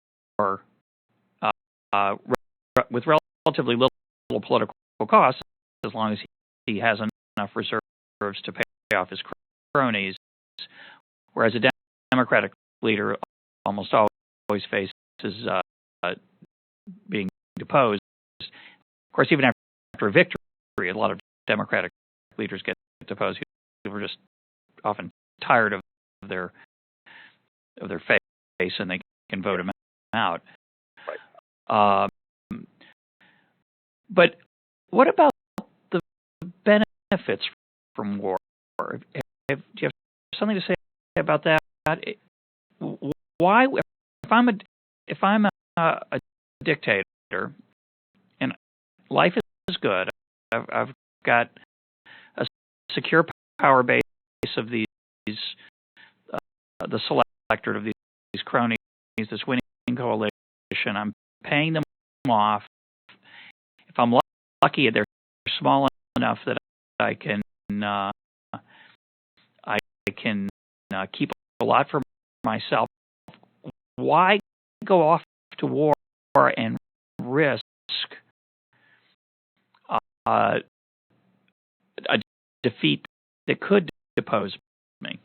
Speaker 1: with relatively little political cost, as long as he has enough reserves to pay off his cronies, whereas a democratic leader almost always faces being deposed. Of course, even after a victory, a lot of democratic leaders get deposed who are just often tired of their face, and they can vote him out.
Speaker 2: Right.
Speaker 1: But what about the benefits from war? Do you have something to say about that? Why, if I'm a dictator and life is good, I've got a secure power base of these the selectorate of these cronies, this winning coalition. I'm paying them off. If I'm lucky, they're small enough that I can keep a lot for myself. Why go off to war and risk a defeat that could depose me?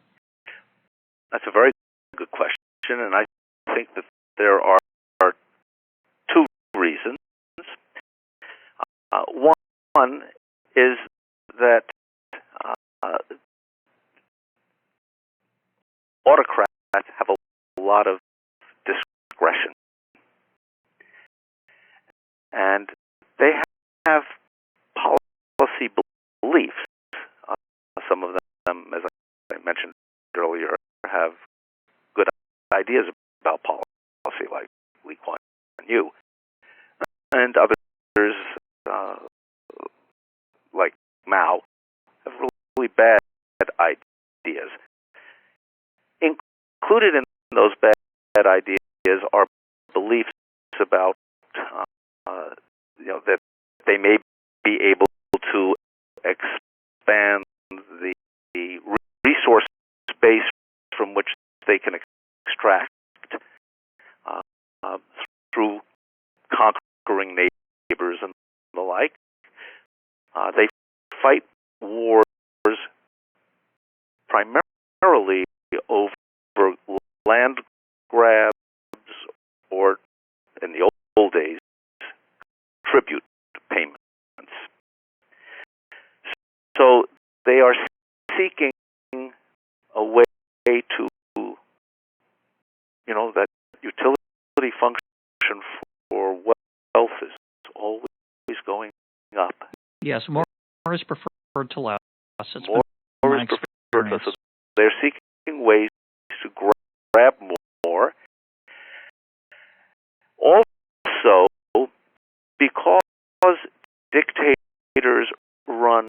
Speaker 2: That's a very good question, and I think that there are two reasons. One is that autocrats have a lot of discretion, and they have policy ideas about policy, like Lee Kuan Yew, and others like Mao have really bad ideas. Included in those bad ideas are beliefs about that they may be able to expand the resource base from which they can extract through conquering neighbors and the like. They fight wars primarily over land grabs or, in the old days, tribute payments. So they are seeking a way to, that utility function for wealth is always going up.
Speaker 1: Yes, more is preferred to less. It's
Speaker 2: more is preferred to less. So they're seeking ways to grab more. Also, because dictators run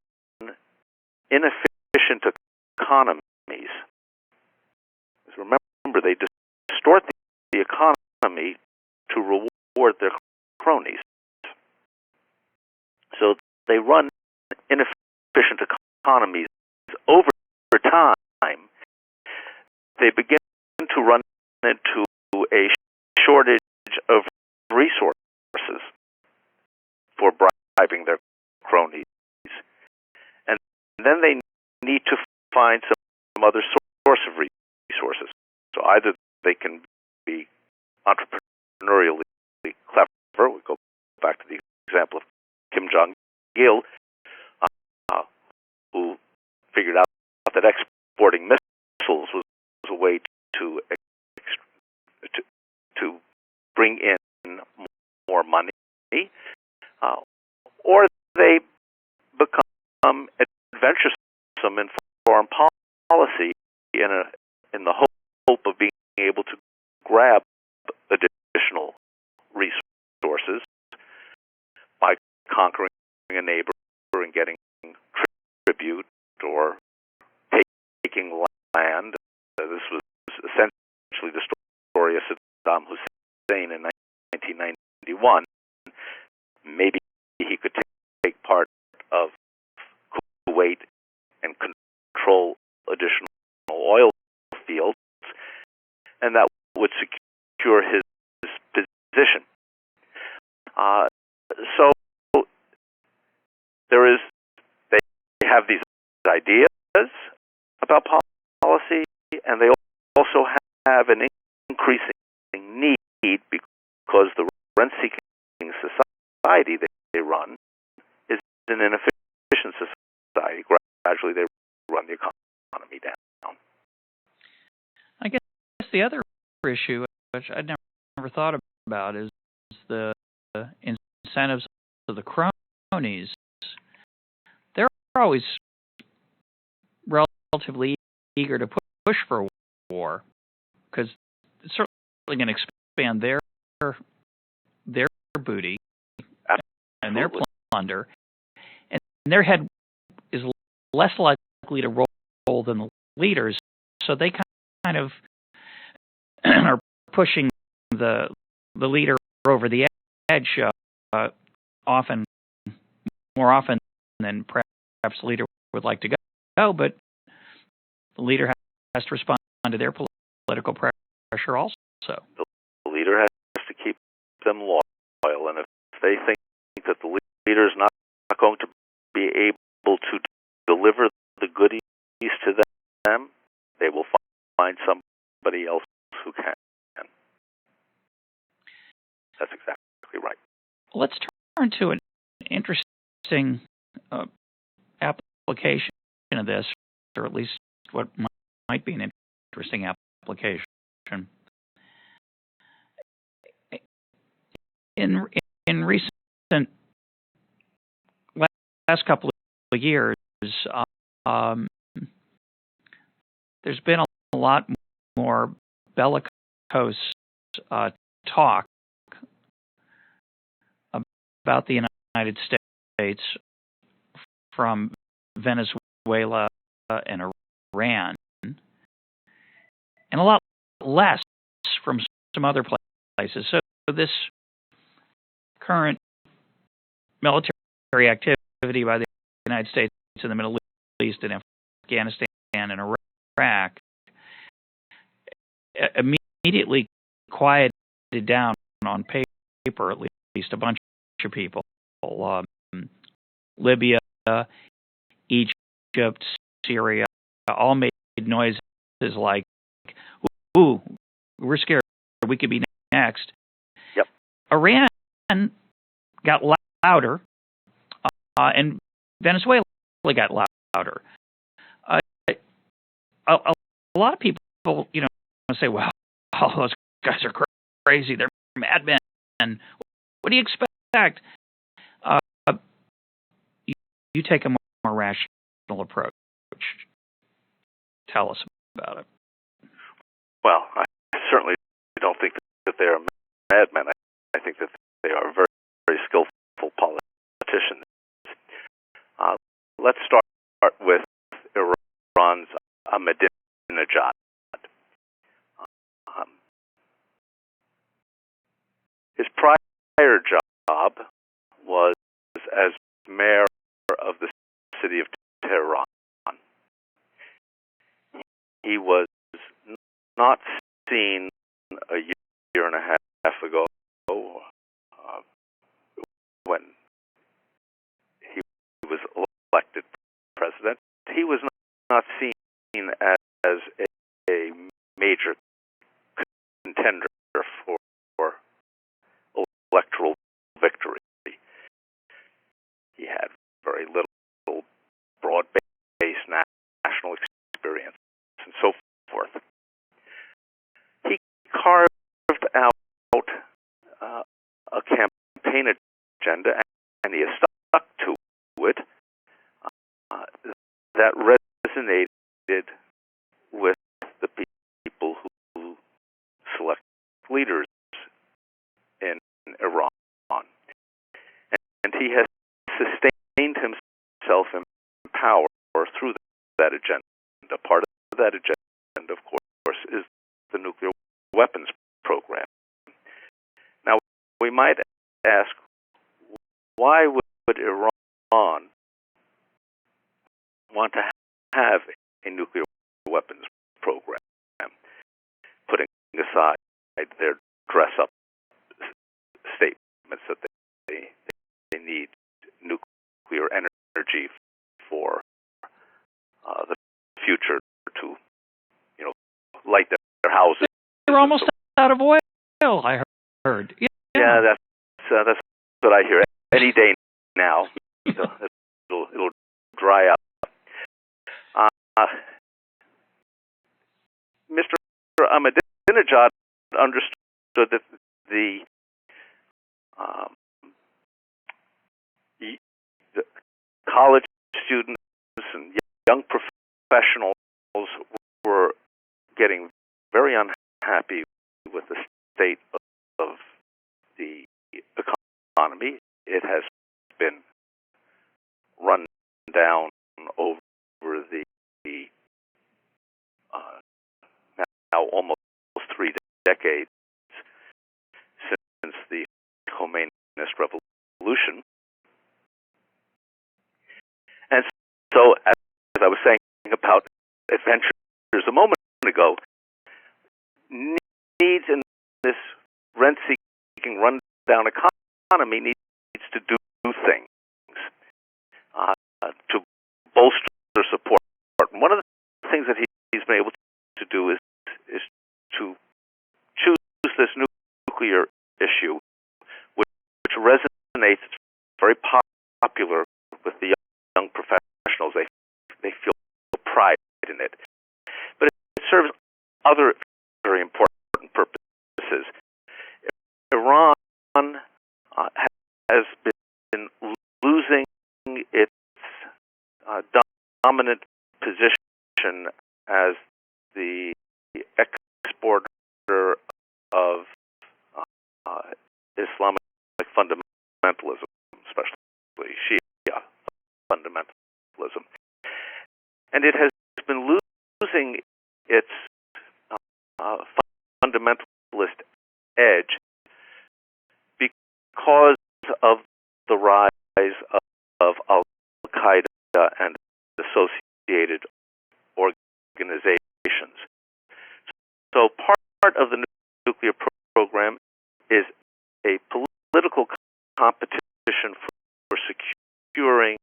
Speaker 2: inefficient economies, remember, they distort the economy to reward their cronies. So they run inefficient economies. Over time, they begin to run into a shortage of resources for bribing their cronies. And then they need to find some other source of resources. So either they can be entrepreneurially clever. We go back to the example of Kim Jong-il, who figured out that exporting missiles was a way to bring in more money, or they become adventuresome in foreign policy in the hope of being able to grab additional resources by conquering a neighbor and getting tribute or taking land. This was essentially the story of Saddam Hussein in 1991. Maybe he could take part of Kuwait and control additional oil fields, and that would secure his position. So they have these ideas about policy, and they also have an increasing need because the rent-seeking society they run is an inefficient society. Gradually, they run the economy down.
Speaker 1: I guess the other issue, which I'd never thought about, is the incentives of the cronies. They're always relatively eager to push for war because it's certainly going to expand their booty and their plunder, and their head is less likely to roll than the leaders, so they kind of are pushing the leader over the edge more often than perhaps the leader would like to go, but the leader has to respond to their political pressure also.
Speaker 2: The leader has to keep them loyal, and if they think that the leader is not going to be able to deliver the goodies to them, they will find somebody else who can. That's exactly right.
Speaker 1: Let's turn to an interesting application of this, or at least what might be an interesting application. In recent last couple of years, there's been a lot more bellicose hosts talk about the United States from Venezuela and Iran, and a lot less from some other places. So this current military activity by the United States in the Middle East and Afghanistan and Iraq immediately quieted down on paper, at least a bunch of people. Libya, Egypt, Syria, all made noises like, ooh, we're scared, we could be next.
Speaker 2: Yep.
Speaker 1: Iran got louder, and Venezuela got louder. A lot of people, say, well, all those guys are crazy, they're madmen. What do you expect? You take a more rational approach. Tell us about it.
Speaker 2: Well, I certainly don't think that they are madmen. I think that they are very, very skillful politicians. Let's start with Iran's Ahmadinejad. His prior job was as mayor of the city of Tehran. He was not seen a year and a half ago when he was elected president. He was not seen as a major contender for electoral victory. He had very little broad-based national experience and so forth. He carved out a campaign agenda, and he has stuck to it, that resonated with the people who select leaders in Iran. And he has sustained himself in power through that agenda. Part of that agenda, of course, is the nuclear weapons program. Now, we might ask, why would Iran want to have a nuclear weapons program, putting aside their dress-up statements that they need nuclear energy for the future to, light their houses.
Speaker 1: They're almost out of oil, I heard.
Speaker 2: Yeah, that's what I hear. Any day now, it'll dry up. Mr. Ahmadinejad understood that the college students and young professionals were getting very unhappy with the state of the economy. It has been run down over the now almost 3 decades since the Communist Revolution. And so, as I was saying about adventures a moment ago, needs in this rent-seeking, run-down economy needs to do things to bolster support. And one of the things that he's been able to do is to choose this nuclear issue, which resonates, it's very popular with the young professionals. They feel pride in it. But it serves other very important purposes. Iran has been losing its dominant position as the exporter Islamic fundamentalism, especially Shia fundamentalism. And it has been losing its fundamentalist edge because of the rise of Al-Qaeda and associated organizations. So part of the nuclear program is a political competition for securing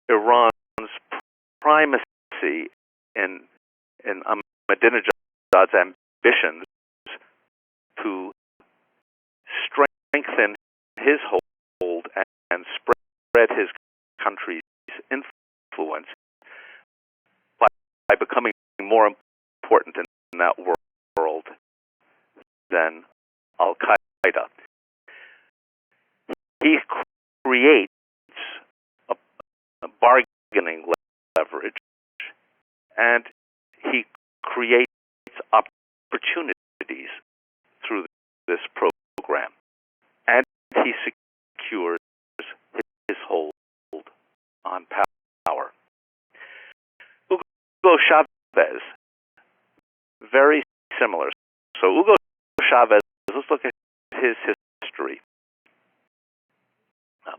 Speaker 2: Iran's primacy in Ahmadinejad's ambitions to strengthen his hold and spread his country's influence by becoming more important in that world than Al-Qaeda. He creates a bargaining leverage, and he creates opportunities through this program, and he secures his hold on power. Hugo Chavez, very similar. So Hugo Chavez, let's look at his history.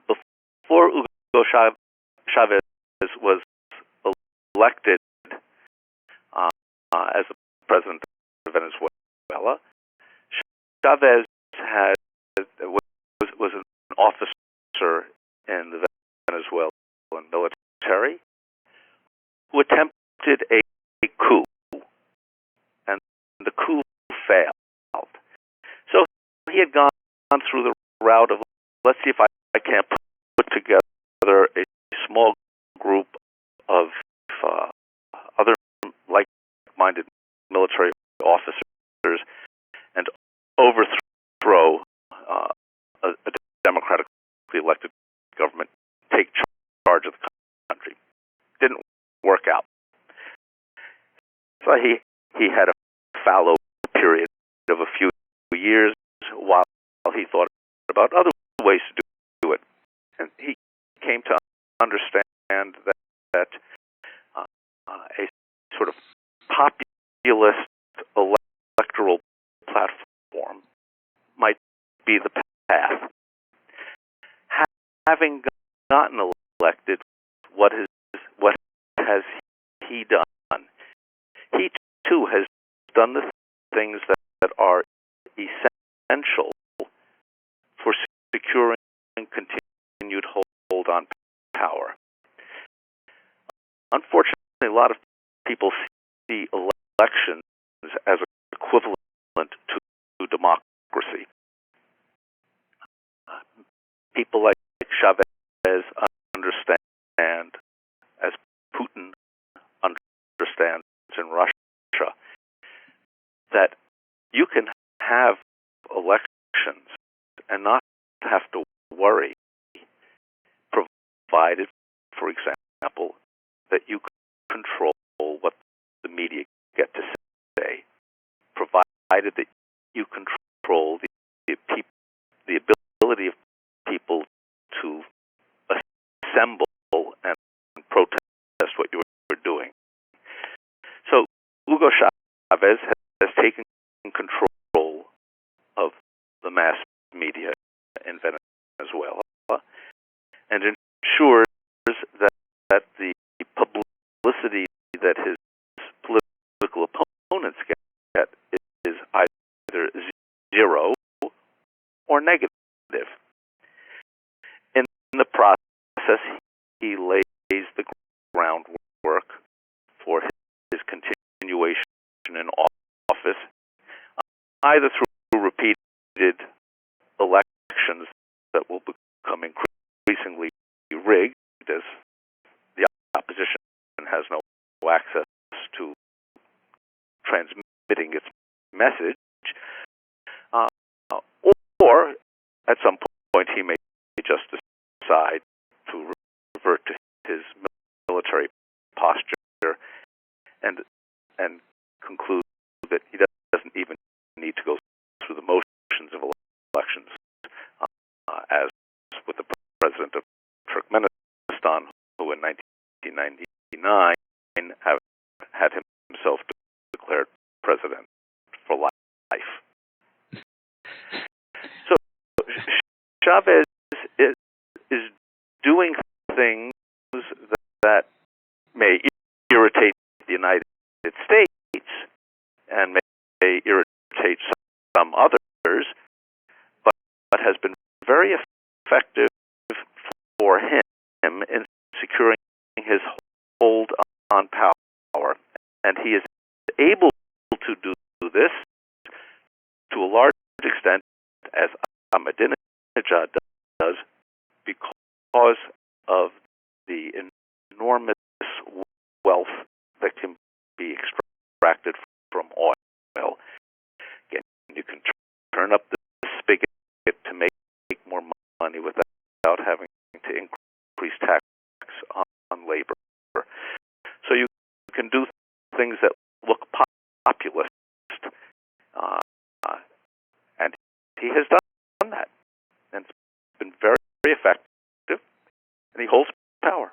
Speaker 2: Before Hugo Chavez was elected as the president of Venezuela, Chavez was an officer in the Venezuelan military who attempted a coup, and the coup failed. So he had gone through the route of, let's see if I can't put together a small group of other like-minded military officers and overthrow a democratically elected government, take charge of the country. Didn't work out. So he had a fallow period of a few years while he thought about other ways to do it. And he came to understand that a sort of populist electoral platform might be the path. Having gotten elected, what has he done? He too has done the things that are essential for securing continued hold on power. Unfortunately, a lot of people see elections as equivalent to democracy. People like Chavez understand, as Putin understands in Russia, that you can have elections and not have to worry, provided, for example, that you control what the media get to say, provided that you control the ability of people to assemble and protest what you are doing. So Hugo Chavez has taken control of the mass media in Venezuela and ensures that the publicity that his political opponents get is either zero or negative. In the process, he lays the groundwork for his continuation in office, either through repeated elections that will become increasingly rigged, as the opposition has no access to transmitting its message, or at some point he may just decide to revert to his military posture and conclude that he doesn't even need to go through the motions of Chavez is doing things that may irritate the United States and may irritate some others, but has been very effective for him in securing his hold on power. And he is able to do this to a large extent, as Ahmadinejad does, because of the enormous wealth that can be extracted from oil. Again, you can turn up the spigot to make more money without having to increase tax on labor. So you can do things that look populist, and he has done that, and it's been very, very effective, and he holds power.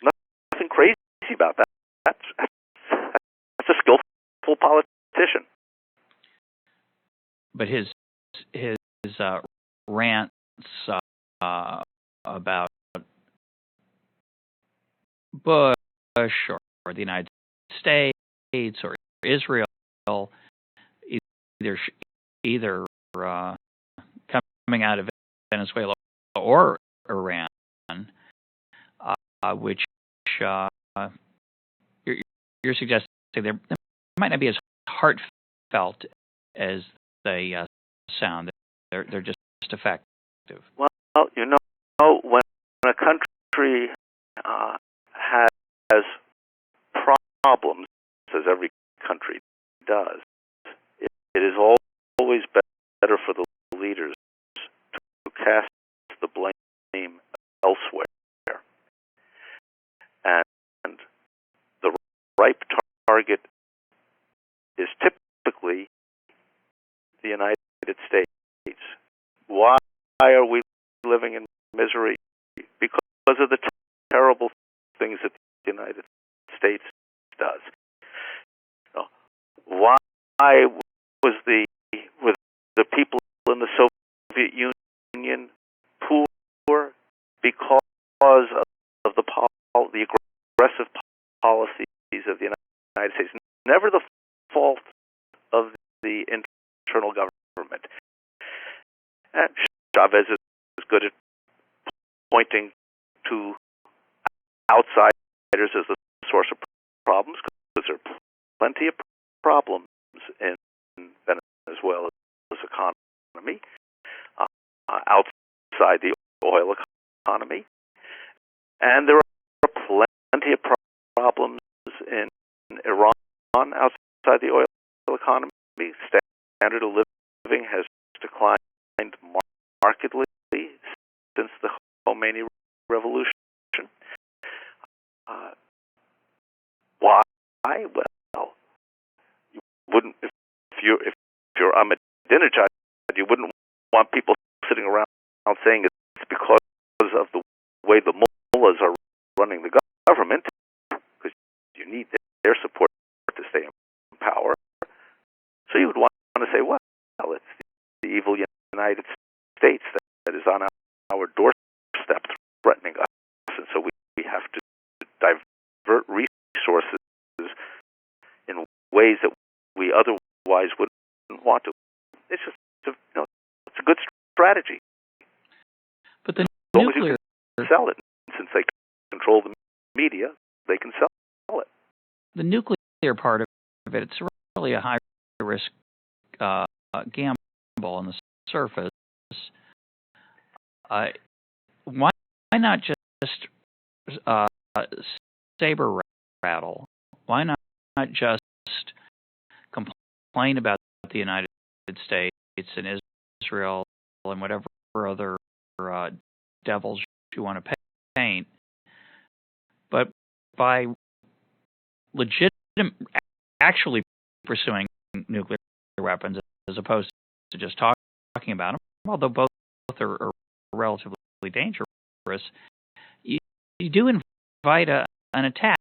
Speaker 2: Nothing crazy about that. That's a skillful politician.
Speaker 1: But his rants about Bush or the United States or Israel, either coming out of Venezuela or Iran, which you're suggesting they might not be as heartfelt as they sound. They're just effective.
Speaker 2: Well, when a country has problems, as every country does, it is always better for the leaders to cast the blame elsewhere. And the ripe target is typically the United States. Why are we living in misery? Because of the terrible things that the United States does. Why were the people in the Soviet Union poor? Because of the aggressive policies of the United States. Never the fault of the internal government. And Chavez is good at pointing to outsiders as the source of problems, because there are plenty of problems in Venezuela's economy, outside the oil economy, and there are plenty of problems in Iran outside the oil economy. Standard of living has declined markedly since the Khomeini revolution. Why? Well, you wouldn't, if you're Ahmadinejad, you wouldn't want people sitting around saying it's because of the way the mullahs are running the government, because you need their support to stay in power. So you would want to say, well, it's the evil United States that is on our doorstep threatening us, and so we have to divert resources in ways that we otherwise wouldn't want to. It's just, it's a good strategy.
Speaker 1: But the
Speaker 2: as
Speaker 1: nuclear...
Speaker 2: long as you can sell it, since they control the media, they can sell it.
Speaker 1: The nuclear part of it, it's really a high-risk gamble on the surface. Why not just saber rattle? Why not just complain about the United States and Israel and whatever other devils you want to paint, but by actually pursuing nuclear weapons as opposed to just talking about them, although both are relatively dangerous, you do invite an attack.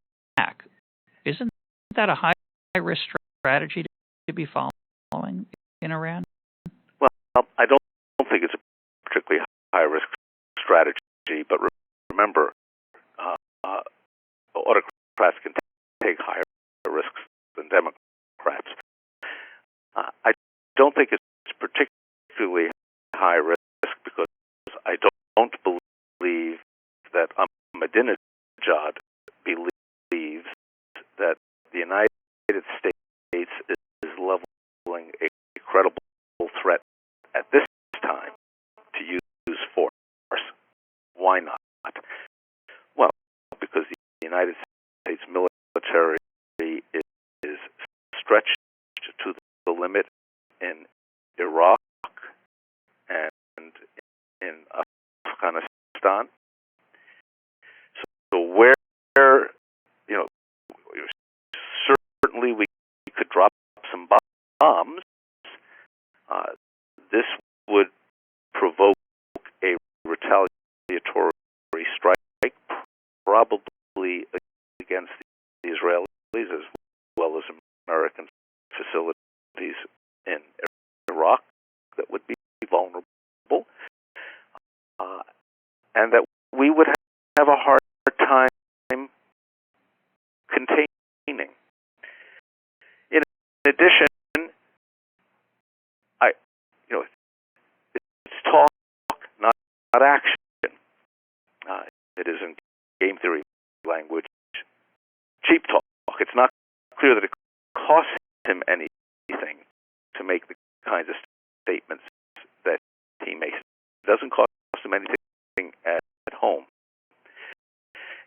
Speaker 1: Isn't that a high-risk strategy to be following in Iran?
Speaker 2: Well, I don't think it's a particularly high-risk strategy, but remember, autocrats can take higher risks than Democrats. I don't think it's particularly high risk because I don't believe that Ahmadinejad believes that the United States is leveling a credible threat at this time to use force. Why not? Well, because the United States military is stretched to the limit in Iraq and in Afghanistan. So where, certainly we could drop some bombs. This would provoke a retaliatory strike, probably against the Israelis as well as American facilities in Iraq that would be vulnerable, and that we would have a hard time containing. In addition, it's talk, not action. It is in game theory language cheap talk. It's not clear that it costs him anything to make the kinds of statements that he makes. It doesn't cost him anything at home.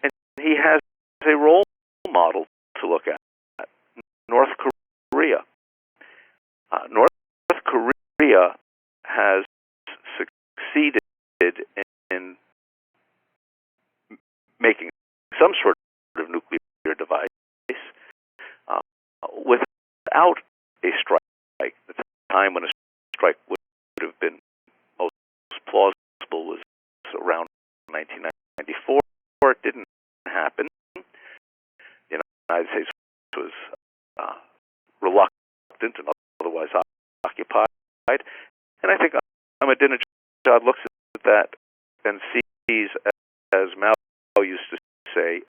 Speaker 2: And he has a role model to look at, North Korea. North Korea has succeeded in making some sort of nuclear device without a strike. The time when a strike would have been most plausible was around 1994. It didn't happen. The United States was reluctant and otherwise occupied. And I think Ahmadinejad looks at that and sees, as Mao used to say,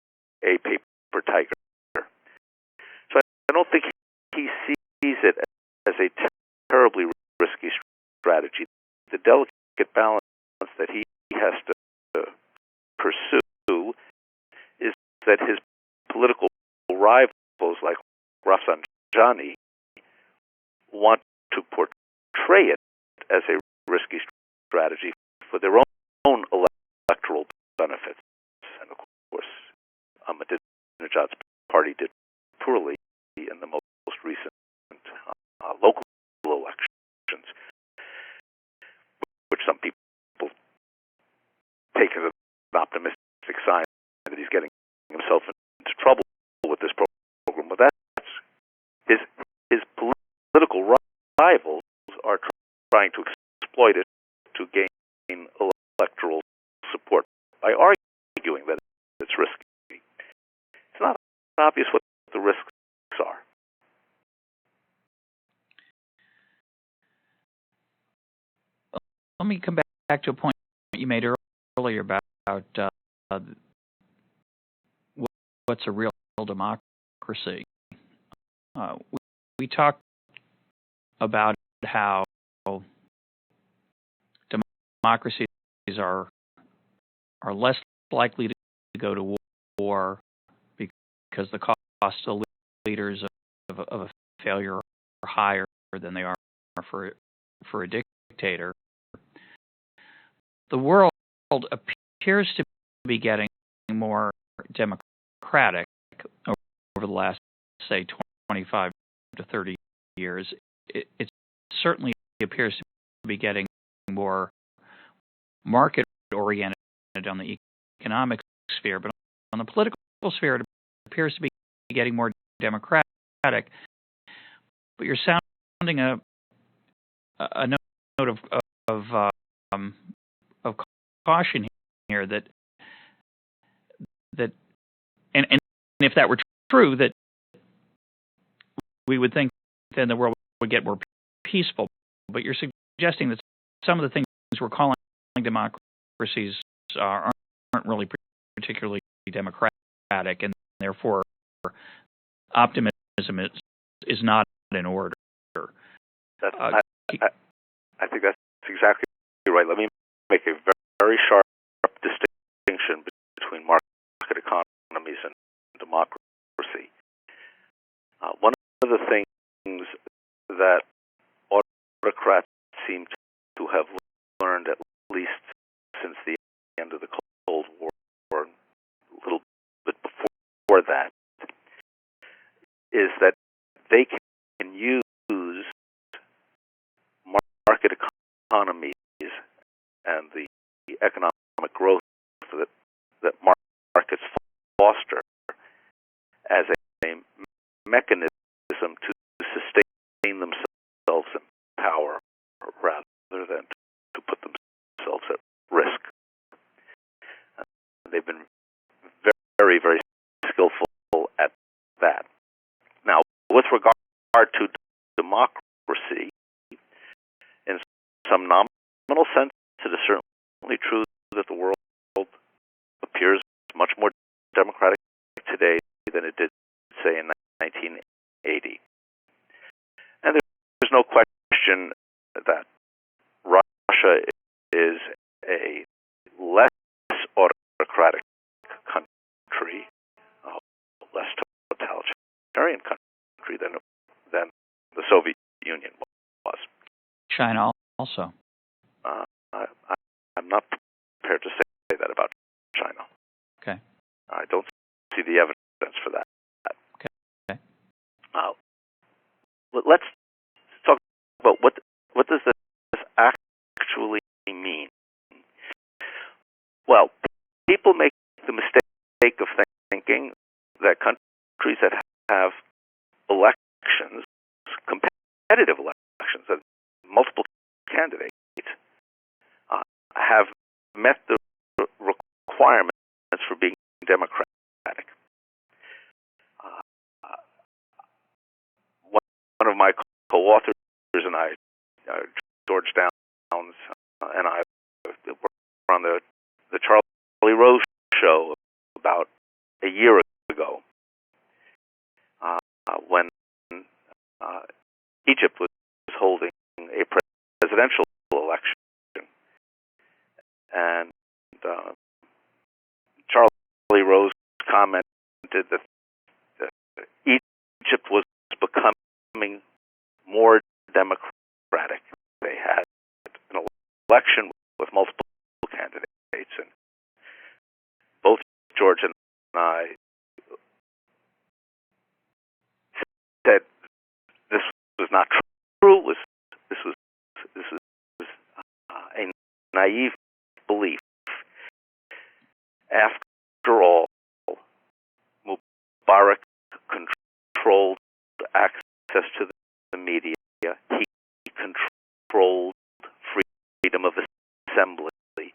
Speaker 2: a paper tiger. So I don't think he sees it as a terribly risky strategy. The delicate balance that he has to pursue is that his political rivals like Rafsanjani want to portray it as a risky strategy for their own electoral benefits. And of course, Ahmadinejad's party did poorly in the most recent local elections, which some people take as an optimistic sign that he's getting himself into trouble with this program. But that's his political rivals are trying to exploit it to gain electoral support by arguing that it's risky. It's not obvious what the risks are.
Speaker 1: Let me come back to a point you made earlier about what's a real democracy. We talked about how democracies are less likely to go to war because the cost of leaders of a failure are higher than they are for a dictator. The world appears to be getting more democratic over the last, say, 25 to 30 years. It certainly appears to be getting more market-oriented on the economic sphere, but on the political sphere, it appears to be getting more democratic. But you're sounding a note of caution here that and if that were true, that we would think then the world would get more peaceful. But you're suggesting that some of the things we're calling democracy aren't really particularly democratic, and therefore optimism is not in order.
Speaker 2: I think that's exactly right. Let me make a very sharp distinction between market economies and democracy. One of the things that autocrats seem to have learned, at least since the end of the Cold War, or a little bit before that, is that they can use market economies and the economic growth that markets foster as a mechanism to sustain themselves in power rather than to put themselves at risk. They've been very, very skillful at that. Now, with regard to democracy, in some nominal sense, it is certainly true that the world appears much more democratic today than it did, say, in 1980. And there's no question that Russia is a less autocratic country, less totalitarian country than the Soviet Union was.
Speaker 1: China also.
Speaker 2: I'm not prepared to say that about China.
Speaker 1: Okay.
Speaker 2: I don't see the evidence for that.
Speaker 1: Okay.
Speaker 2: Let's talk about what does this actually mean. Well, people make the mistake of thinking that countries that have elections, competitive elections, and multiple candidates, have met the requirements for being democratic. One of my co-authors and I, George Downs, and I, were on the Charlie Rose show about a year ago when Egypt was holding a presidential election. And Charlie Rose commented that Egypt was becoming more democratic. They had an election with multiple candidates, and both George and I said this was not true. This was a naive belief. After all, Mubarak controlled access to the media. He controlled freedom of assembly.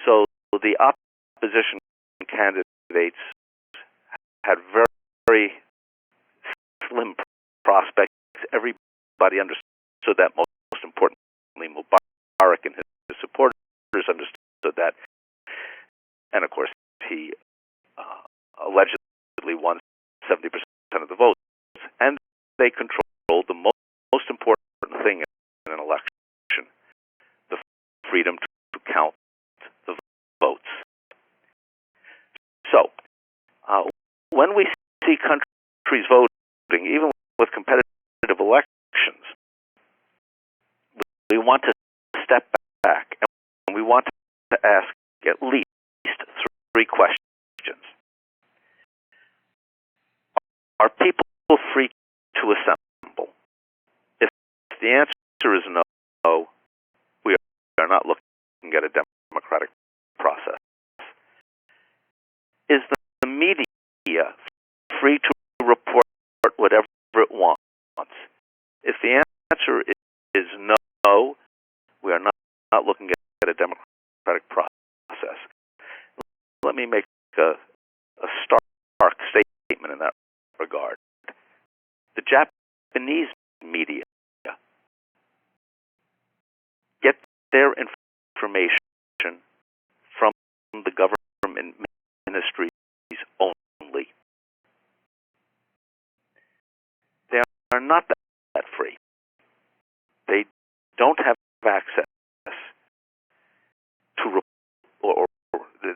Speaker 2: So the opposition candidates had very, very slim prospects. Everybody understood that. Most importantly, Mubarak and his supporters understood that. And of course, he allegedly won 70% of the votes. And they controlled the most important thing in an election, the freedom to count the votes. So, when we see countries voting, even with competitive elections, we want to step back and we want to ask at least three questions. Are people free to assemble? If the answer is no, we are not looking at a democratic process. Is the media free to report whatever it wants? If the answer is no, we are not looking at a democratic process. Let me make a stark statement in that regard. The Japanese media get their information not that free. They don't have access to or the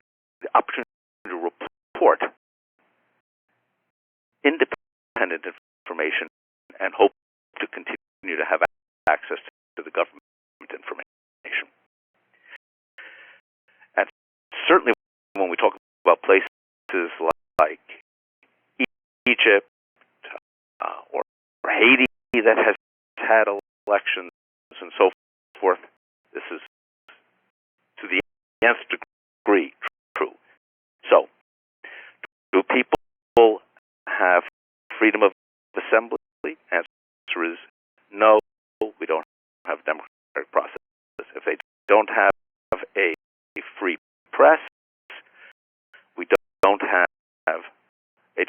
Speaker 2: opportunity to report independent information and hope to continue to have access to the government information. And certainly when we talk about places like Egypt or Haiti that has had elections and so forth, this is to the nth degree true. So, do people have freedom of assembly? Answer is no, we don't have a democratic process. If they don't have a free press, we don't have a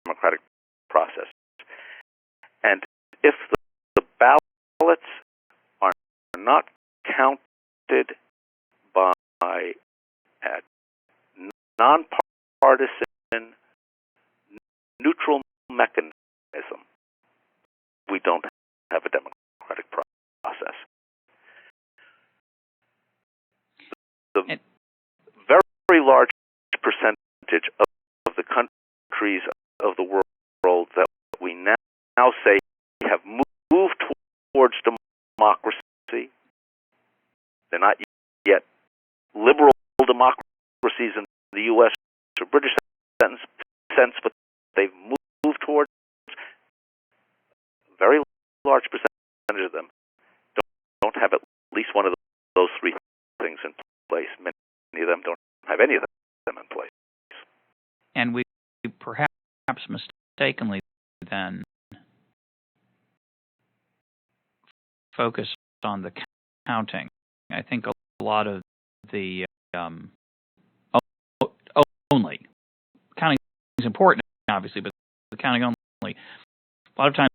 Speaker 2: democratic process. And if the ballots are not counted by a nonpartisan, neutral mechanism, we don't have a democratic process. The very large percentage of the countries of the world that we now say have moved towards democracy, they're not yet liberal democracies in the U.S. or British sense, but they've moved towards. A very large percentage of them don't have at least one of those three things in place. Many of them don't have any of them in place.
Speaker 1: And we perhaps mistakenly then focus on the counting. I think a lot of the only counting is important, obviously, but the counting only. A lot of times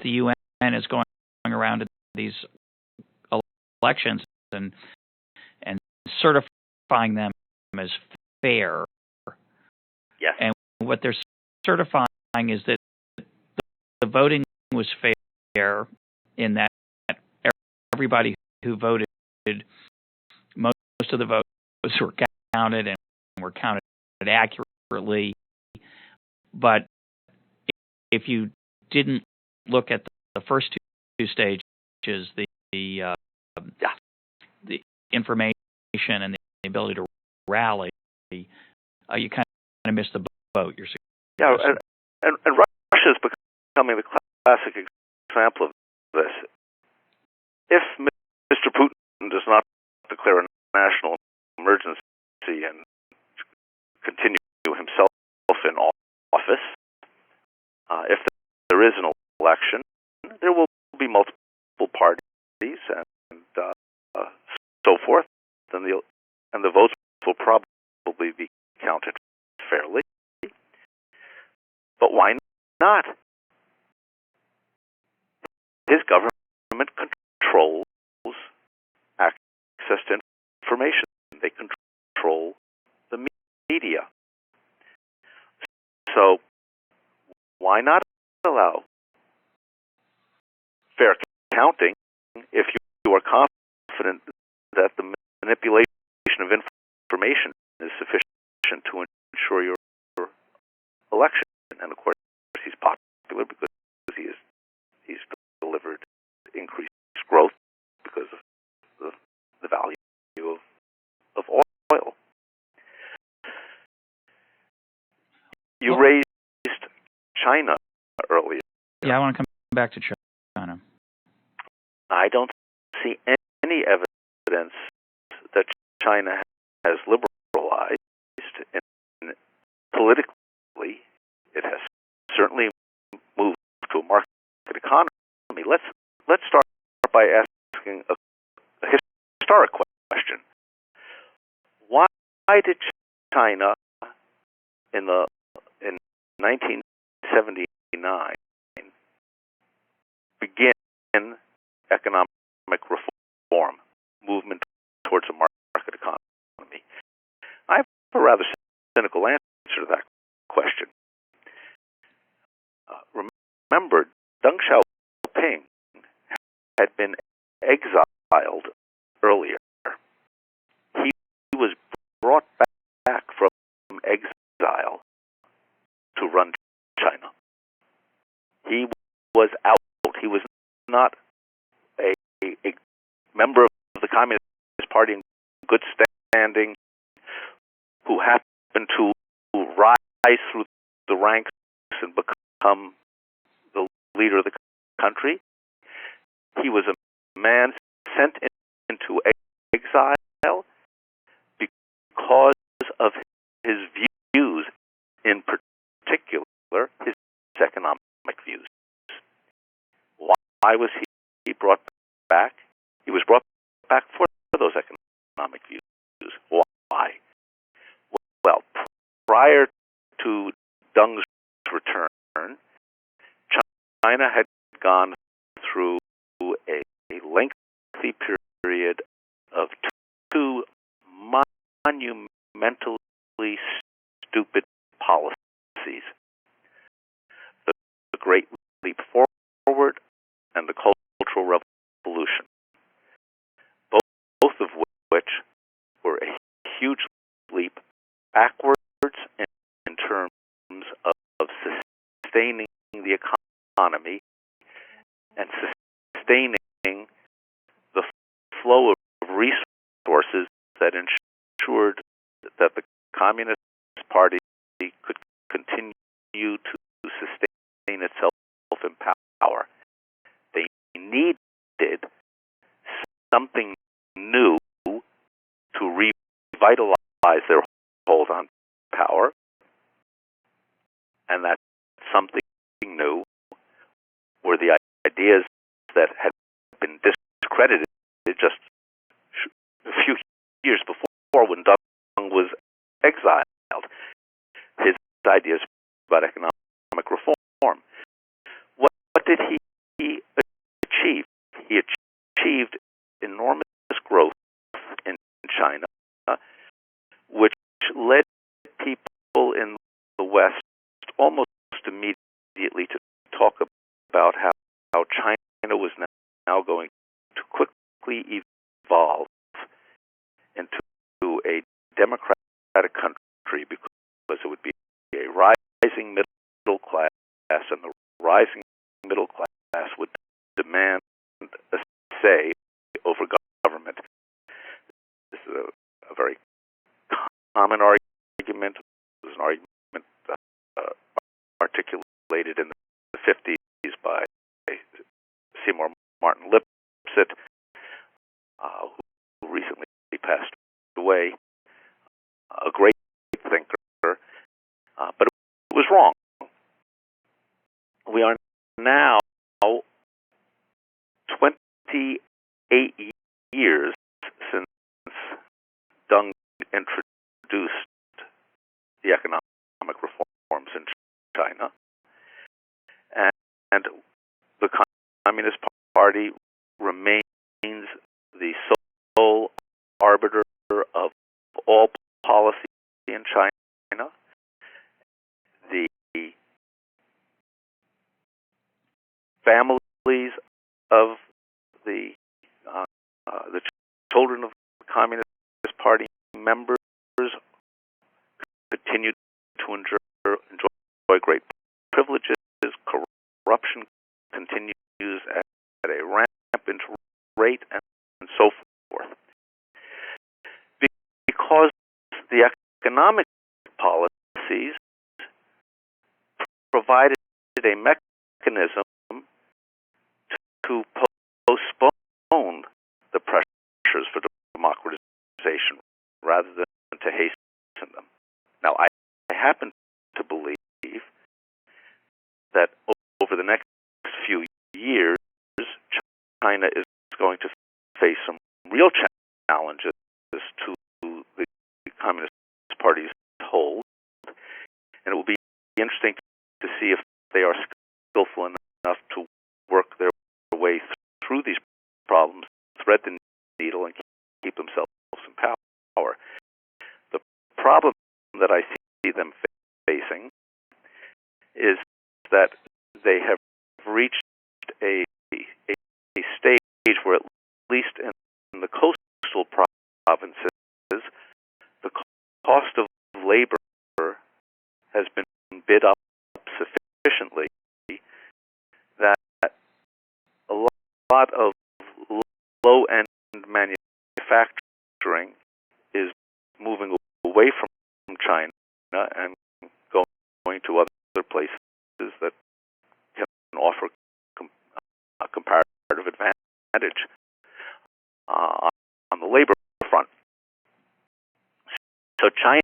Speaker 1: the UN is going around to these elections and certifying them as fair.
Speaker 2: Yes.
Speaker 1: And what they're certifying is that the voting was fair in that everybody who voted, most of the votes were counted and were counted accurately. But if you didn't look at the first two stages, the information and the ability to rally, you kind of missed the boat.
Speaker 2: Yeah, and Russia is becoming the classic example of this. If Mr. Putin does not declare a national emergency and continue himself in office, if there is an election, there will be multiple parties and so forth, and the votes will probably be counted fairly. But why not? His government controls access to information. They control the media. So why not allow fair counting if you are confident that the manipulation of information is sufficient to ensure your election? And of course, he's popular because he's delivered increased growth because of the value of oil. You raised China earlier.
Speaker 1: Yeah, I want to come back to China.
Speaker 2: I don't see any evidence that China has liberalized. And politically, it has certainly moved to a market economy. Let's start by asking a historic question. Why did China in 1979 begin economic reform, movement towards a market economy? I have a rather cynical answer to that question. Remember, Deng had been exiled earlier. He was brought back from exile to run China. He was out. He was not a member of the Communist Party in good standing who happened to rise through the ranks and become the leader of the country. He was a man sent into exile because of his views, in particular his economic views. Why was he brought back? He was brought back for those economic views. Why? Well, prior to Deng's return, China had gone through a lengthy period of two monumentally stupid policies: the Great Leap Forward and the Cultural Revolution, both of which were a huge leap backwards in terms of sustaining the economy and sustaining the flow of resources that ensured that the Communist Party could continue to sustain itself in power. They needed something new to revitalize their hold on power, and that something new were the ideas that had been discredited just a few years before when Deng was exiled. His ideas about economic reform. What did he achieve? He achieved enormous growth in China, which led people in the West almost immediately to talk about how China was now going to quickly evolve into a democratic country because it would be a rising middle class, and the rising middle class would demand a say over government. This is a very common argument. It was an argument articulated in the 50s by Seymour Martin Lipset, who recently passed away, a great thinker, but it was wrong. We are now 28 years since Deng introduced the economic reforms in China, and the Communist Party remains the sole arbiter of all policy in China. The families of the children of the Communist Party members continue to enjoy great privileges. Corruption continues at a rampant rate, and so forth. Because the economic policies provided a mechanism to postpone the pressures for democratization rather than to hasten them. Now, I happen to believe that over the next few years, China is going to face some real challenges to the Communist Party's hold, and it will be interesting to see if they are skillful enough to work their way through these problems, thread the needle, and keep themselves in power. The problem that I see them facing is that they have reached a stage individual provinces, the cost of labor has been bid up sufficiently that a lot of low-end manufacturing is moving away from China and going to other places that can offer a comparative advantage on the labor front. So China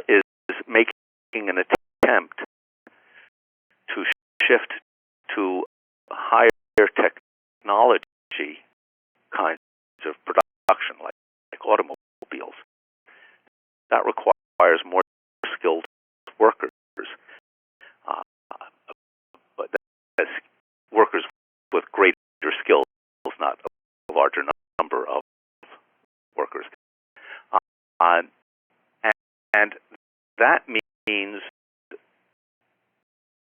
Speaker 2: is making an attempt to shift to higher technology kinds of production, like automobiles. That requires more skilled workers, but that's workers with greater skills, not a larger number of workers. And that means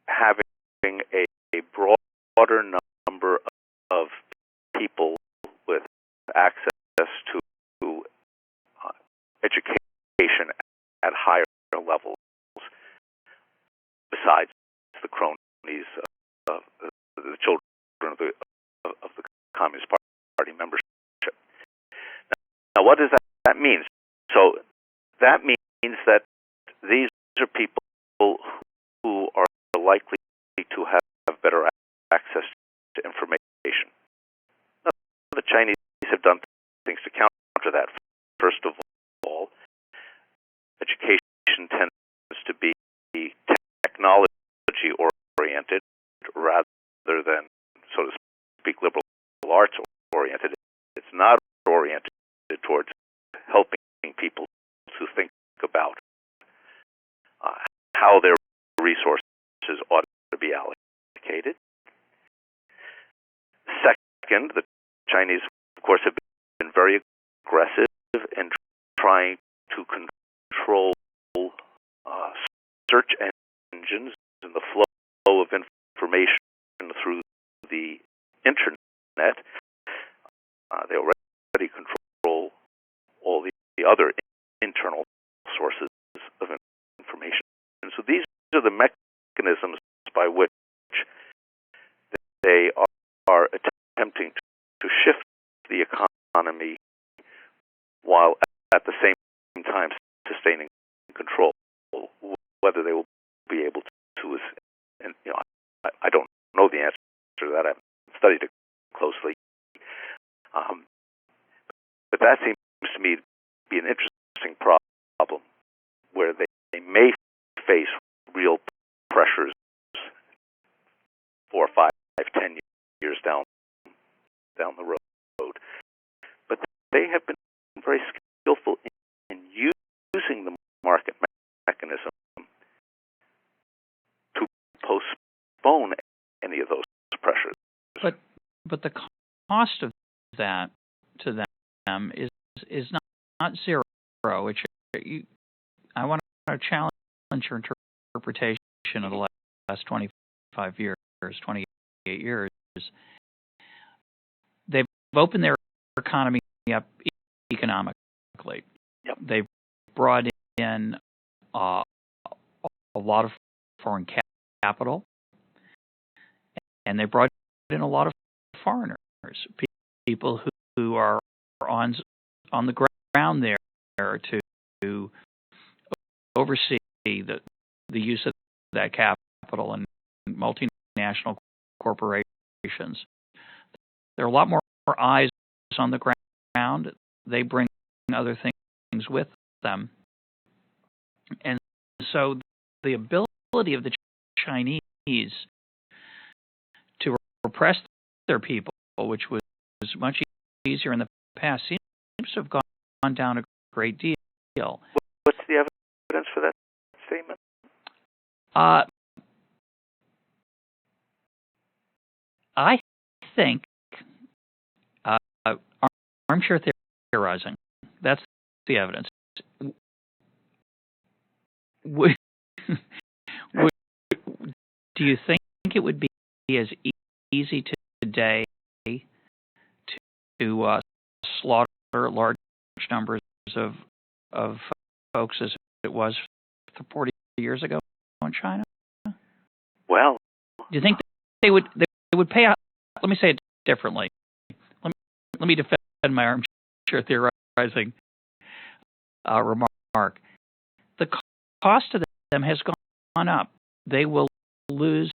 Speaker 2: having a broader number of people with access to education at higher levels, besides the cronies, the children of the Communist Party membership. Now, what does that mean? So that means that these are people who are likely to have better access to information. Now, the Chinese have done things to counter that. First of all, education tends to be technology oriented rather than, so to speak, liberal arts oriented. It's not oriented towards helping people to think about how their resources ought to be allocated. Second, the Chinese, of course, have been very aggressive in trying to control search engines and the flow of information through the internet. They already control all the other internal sources of information. And so these are the mechanisms by which they are attempting to shift the economy while at the same time sustaining control. Whether they will be able to is, and I don't know the answer to that. I haven't studied it closely. But that seems to me to be an interesting problem where they may face real pressures 4, 5, 10 years down the road. But they have been very skillful in using the market mechanism to postpone any of those pressures.
Speaker 1: But the cost of that to them is not zero. I want to challenge your interpretation of the last 25 years, 28 years. They've opened their economy up economically.
Speaker 2: Yep.
Speaker 1: They've brought in a lot of foreign capital, and they brought in a lot of foreigners, people who are on the ground there to oversee the use of that capital and multinational corporations. There are a lot more eyes on the ground. They bring other things with them. And so the ability of the Chinese to repress their people, which was much easier in the past, seems to have gone down a great deal.
Speaker 2: What's the evidence for that statement?
Speaker 1: I think armchair theorizing. That's the evidence. Do you think it would be as easy today to slaughter large numbers of folks as it was 40 years ago in China?
Speaker 2: Well,
Speaker 1: do you think they would pay out? Let me say it differently. Let me defend my armchair theorizing remark. The cost to them has gone up. They will lose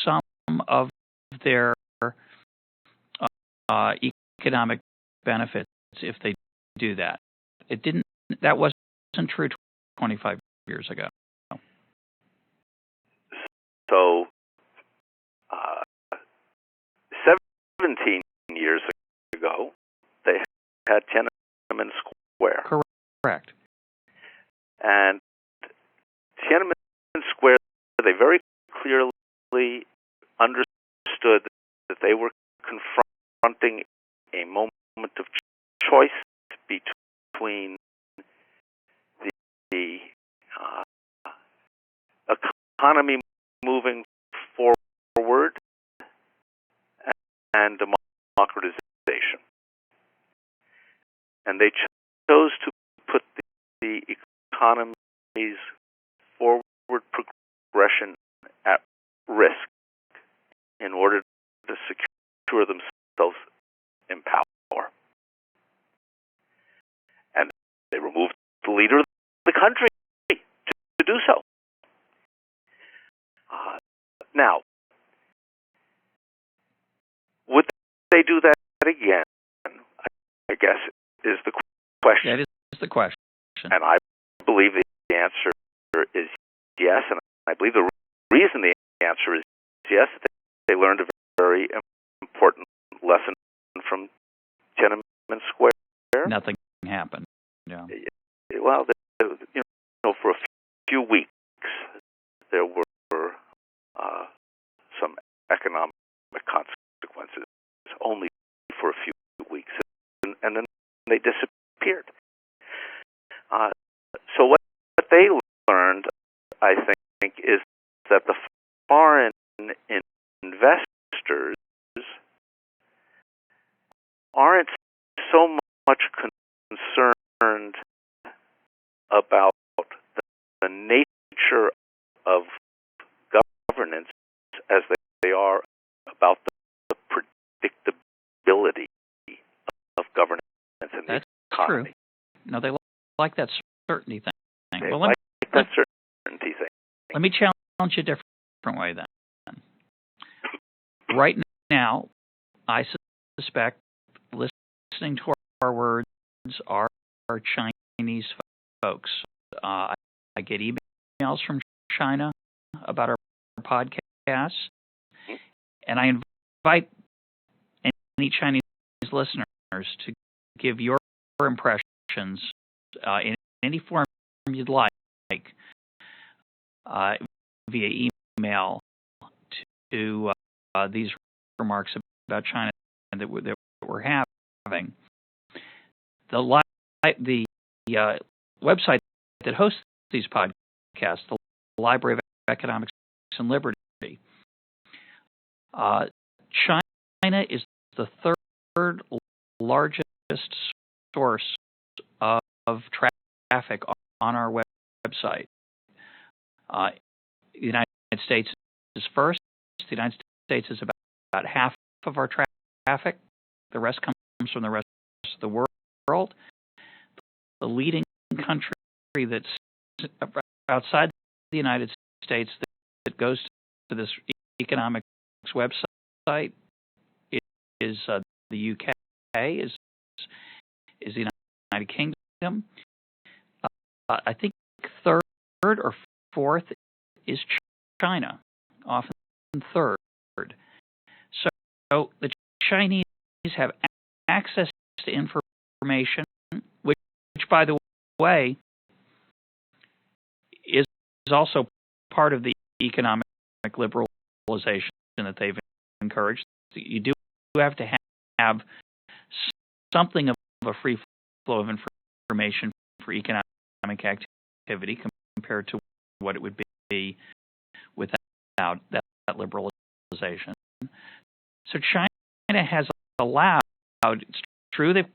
Speaker 1: some of their economic benefits if they do that. That wasn't true 25 years ago.
Speaker 2: So, 17 years ago, they had Tiananmen Square.
Speaker 1: Correct.
Speaker 2: And Tiananmen Square, they very clearly understood that they were confronting a moment of choice between the economy moving forward and democratization. And they chose to put the economy's forward progression at risk in order to secure themselves in power. And they removed the leader of the country to do so. Now, would they do that again? I guess is the question.
Speaker 1: That is the question.
Speaker 2: And I believe the answer is yes. And I believe the reason the answer is yes, they learned a very important lesson from Tiananmen Square.
Speaker 1: Nothing happened. Yeah.
Speaker 2: Well, for a few weeks, there were some economic consequences, only for a few weeks, and then they disappeared. So what they learned, I think, is that the foreign investors aren't so much concerned about the nature of governance as they are about the predictability of governance in the economy.
Speaker 1: True. No, they like that certainty thing.
Speaker 2: They like that certainty thing.
Speaker 1: Let me challenge you a different way then. Right now, I suspect listening to our words are Chinese folks. I get emails from China about our podcasts, and I invite any Chinese listeners to give your impressions in any form you'd like via email to these remarks about China that we're having. The website that hosts these podcasts, the Library of Economics and Liberty, China is the third largest source of traffic on our website. The United States is first. The United States is about half of our traffic. The rest comes from the rest of the world. The leading country that's outside the United States that goes to this economics website is the UK, is the United Kingdom. I think third or fourth is China, often third. So the Chinese have access to information, which by the way, is also part of the economic liberalization that they've encouraged. You do have to have something of a free flow of information for economic activity compared to what it would be without that liberalization. So China has allowed, it's true they've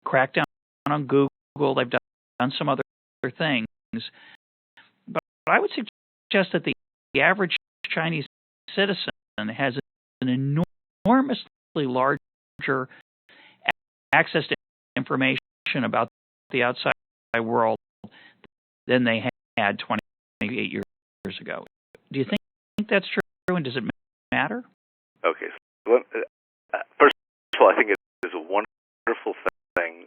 Speaker 1: cracked down on Google Google. They've done some other things. But I would suggest that the average Chinese citizen has an enormously larger access to information about the outside world than they had 28 years ago. Do you think that's true, and does it matter?
Speaker 2: Okay. So, first of all, I think it is a wonderful thing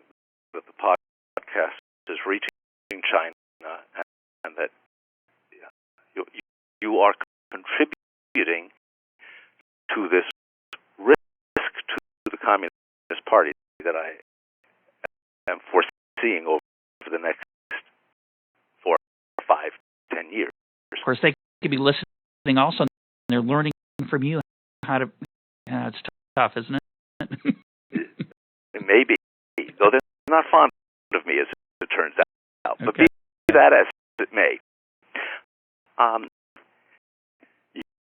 Speaker 2: that the podcast is reaching China, and that you are contributing to this risk to the Communist Party that I am foreseeing over the next 4, 5, 10 years.
Speaker 1: Of course, they could be listening also, and they're learning from you how to. It's tough, isn't it?
Speaker 2: It may be, though they're not fond of me, as it turns out. But
Speaker 1: Okay.
Speaker 2: Be that as it may,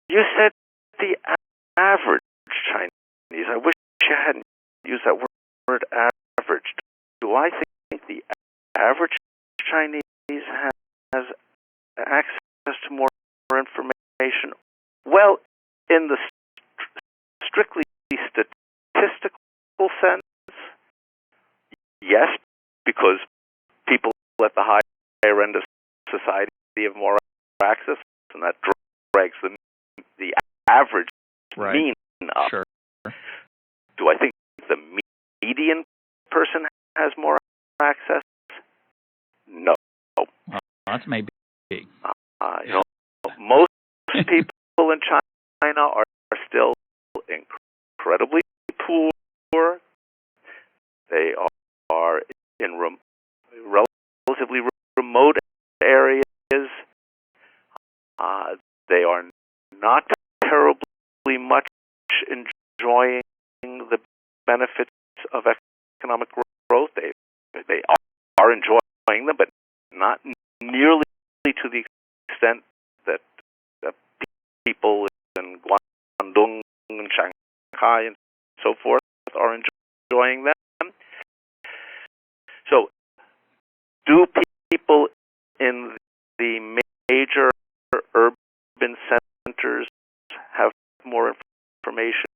Speaker 2: you said the average Chinese. I wish you hadn't used that word average. Do I think the average Chinese has access to more information? Well, in the strictly statistical sense, yes, because people at the higher end of society have more access, and that drags the average mean up.
Speaker 1: Sure.
Speaker 2: Do I think the median person has more access? No.
Speaker 1: Well, that's maybe.
Speaker 2: Most people in China are still incredibly poor. They are in relatively remote areas. They are not terribly much enjoying the benefits of economic growth. They are enjoying them, but not nearly to the extent that people in Guangdong and Shanghai and so forth are enjoying them. So, do people in the major urban centers have more information?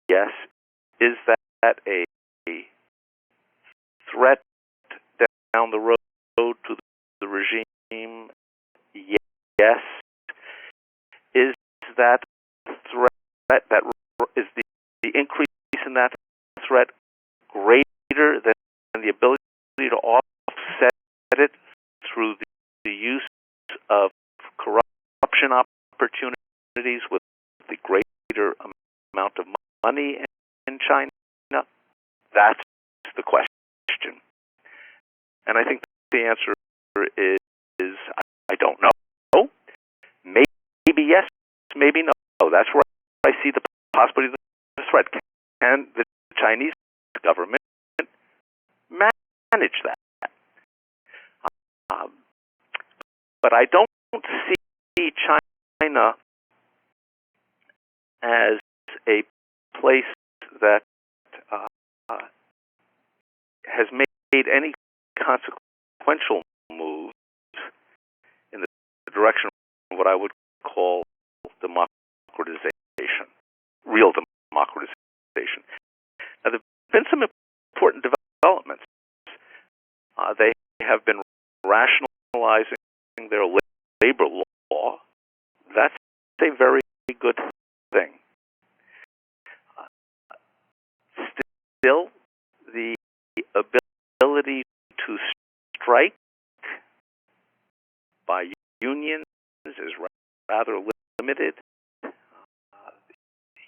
Speaker 2: Yes. Is that a threat down the road to the regime? Yes. Is that threat, is the increase in that threat greater than the ability to offset it through the use of corruption opportunities with the greater amount of money in China? That's the question. And I think the answer is I don't know. Maybe yes, maybe no. That's where I see the possibility of the threat. Can the Chinese government manage that? But I don't see China as a place that has made any consequential moves in the direction of what I would call democratization, real democratization. Now, there have been some important developments. They have been rationalizing their labor law. That's a very good thing. Still, the ability to strike by unions is rather limited.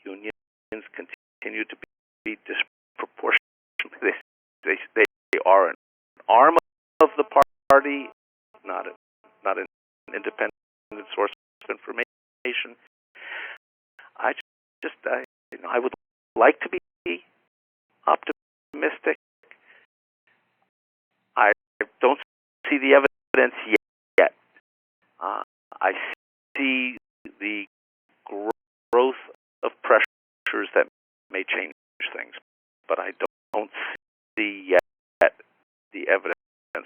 Speaker 2: Unions continue to be disproportionate. They are an arm of the party, not an independent source of information. I would like to be optimistic. I don't see the evidence yet. I see the growth of pressures that may change things, but I don't see yet the evidence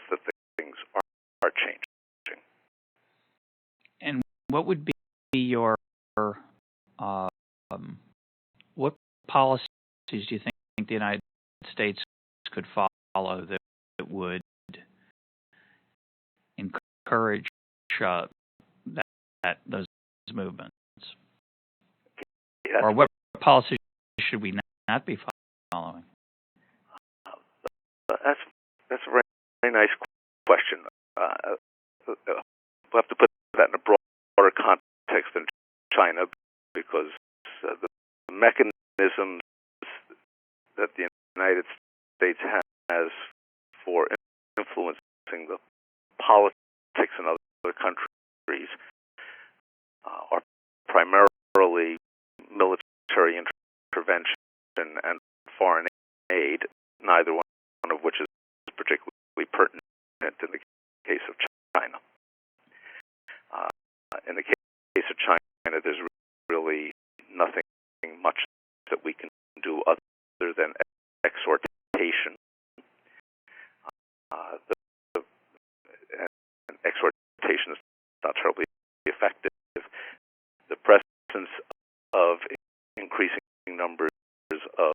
Speaker 2: that things are changing.
Speaker 1: And what would be your what policies do you think the United States could follow that would encourage those movements? Or what policies should we not be following?
Speaker 2: That's a very nice question. We'll have to put that in a broader context than China, because the mechanisms that the United States has for influencing the politics in other countries are primarily military intervention and foreign aid, neither one of which is particularly pertinent in the case of China. In the case of China, there's really nothing much that we can do other than exhortation. And exhortation is not terribly effective. The presence of increasing numbers of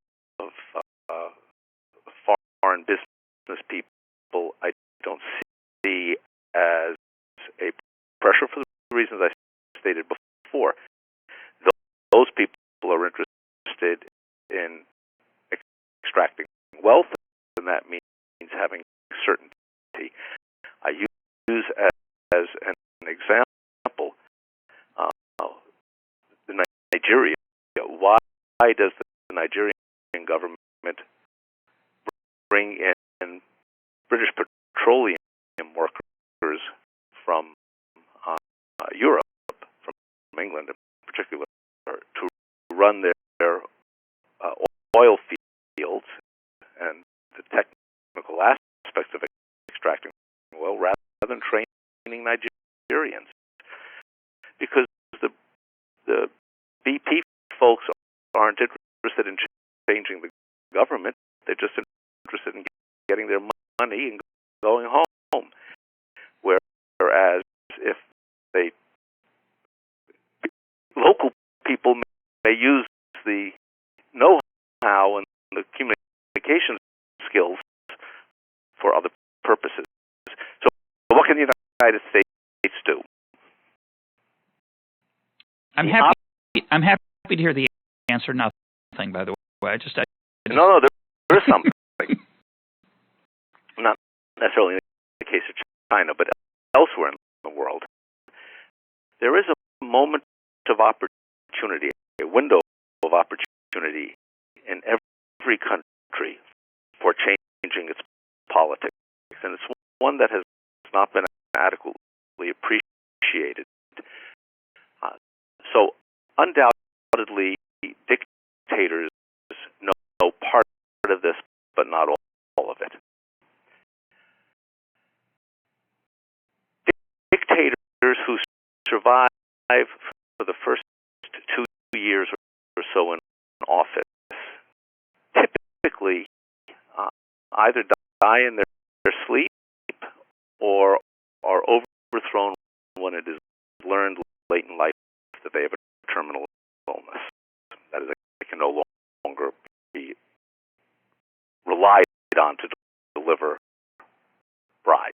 Speaker 2: foreign business people, I don't see as a pressure for the reasons I stated before. Those people are interested in extracting wealth, and that means having certainty. I use as an example Nigeria. Why does the Nigerian government bring in British petroleum workers from Europe, from England in particular, to run their oil fields and the technical aspects of extracting oil, rather than training Nigerians? Because the BP folks aren't interested in changing the government. They're just interested in getting their money and going home. Whereas if local people may use the know-how and the communication skills for other purposes. So what can the United States do?
Speaker 1: I'm happy to hear the answer. Nothing, by the way.
Speaker 2: No, there is something. Not necessarily in the case of China, but elsewhere in the world. There is a moment of opportunity, a window of opportunity in every country for changing its politics, and it's one that has not been adequately appreciated. So undoubtedly, dictators know part of this, but not all of it. Dictators who survive for the first 2 years or so in office typically either die in their sleep or are overthrown when it is learned late in life that they have a terminal illness. That is, they can no longer be relied on to deliver bribes.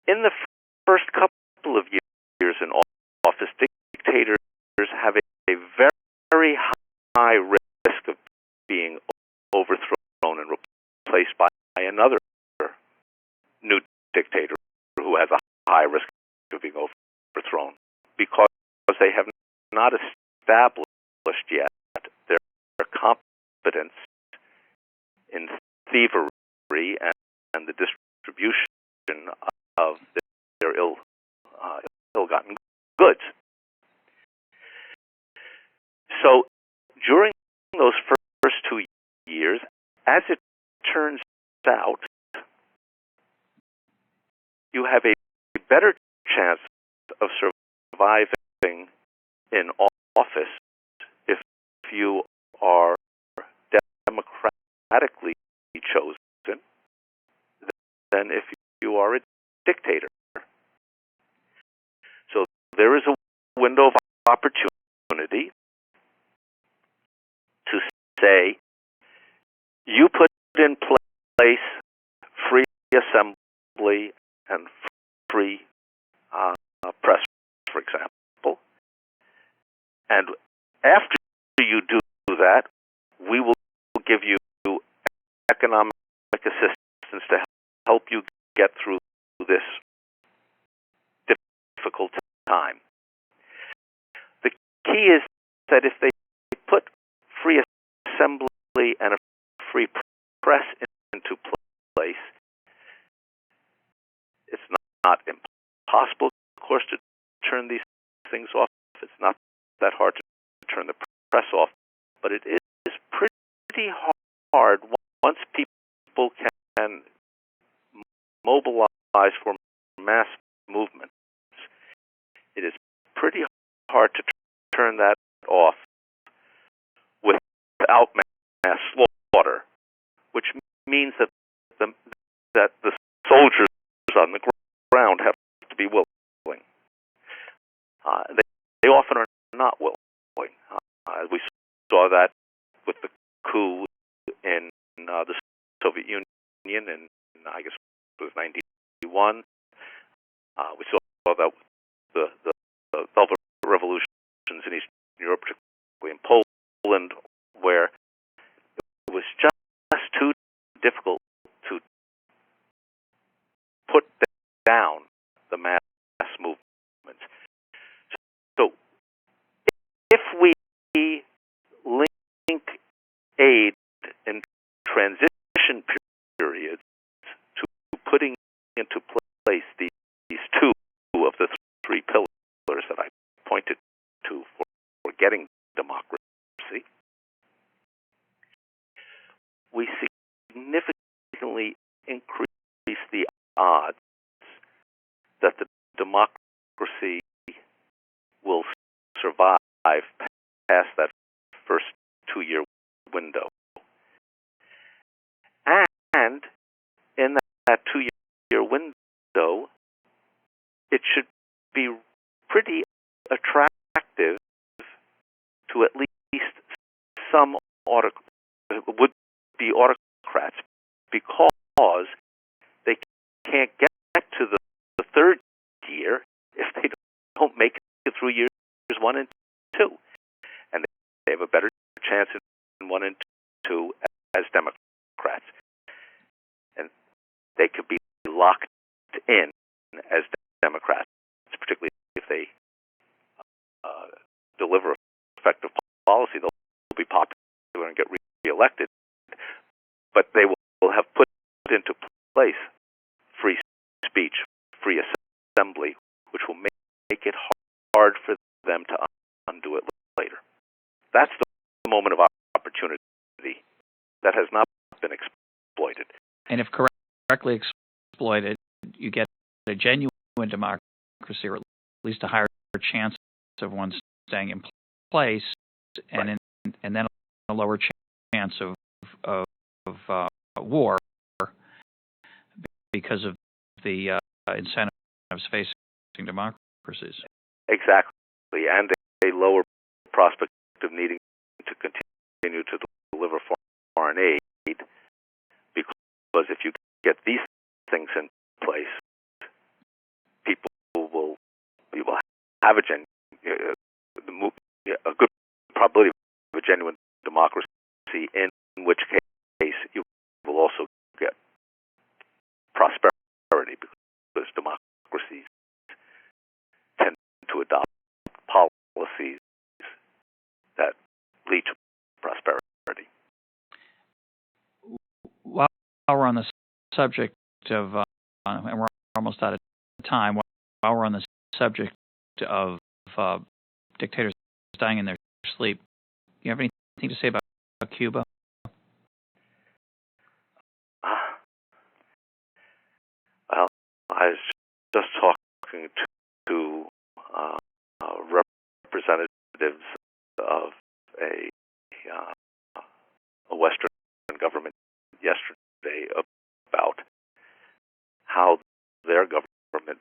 Speaker 2: In the first couple of years in office, dictators have a very high risk of being overthrown and replaced by another new dictator who has a high risk of being overthrown, because they have not established yet their competence in thievery and the distribution of their ill-gotten goods. So during those first 2 years, as it turns out, you have a better chance of surviving in office if you are democratically chosen than if you are a dictator. So there is a window of opportunity to say, you put in place free assembly and free press, for example, and after you do that, we will give you economic assistance to help you get through this difficult time. The key is that if they put free assembly and a free press into place, it's not impossible, of course, to turn these things off. It's not that hard to turn the press off, but it is pretty hard once people can mobilize for mass movements. It is pretty hard to turn that off without mass slaughter, which means that the soldiers on the ground have to be willing. They often are not willing. We saw that with the coup in the Soviet Union in, I guess it was 91. We saw that with the Velvet revolutions in Eastern Europe, particularly in Poland, where it was just too difficult to put down the mass movements. So if we link aid in transition periods to putting into place these two of the three pillars that I pointed to for getting democracy, we significantly increase the odds that the democracy will survive past that first 2-year window. And in that 2-year window, it should be pretty attractive to at least some would-be autocrats, because they can't get to the third year if they don't make it through years 1 and 2. And they have a better chance in 1 and 2 as Democrats. And they could be locked in as Democrats, particularly if they deliver effective policy. They'll be popular and get reelected, but they will have put into place free speech, free assembly, which will make it hard for them to undo it later. That's the moment of opportunity that has not been exploited.
Speaker 1: And if correctly exploited, you get a genuine democracy, or at least a higher chance of one staying in place, and
Speaker 2: right.
Speaker 1: and then a lower chance of war because of the incentives facing democracies.
Speaker 2: Exactly, and a lower prospect of needing to continue to deliver foreign aid, because if you get these things in place, you will have a good probability of a genuine democracy, in which case you will also get prosperity, because democracies tend to adopt policies that lead to prosperity.
Speaker 1: While we're on the subject of, and we're almost out of time, while we're on the subject of dictators dying in their sleep, do you have anything to say about Cuba?
Speaker 2: Well, I was just talking to representatives of a Western government yesterday about how their government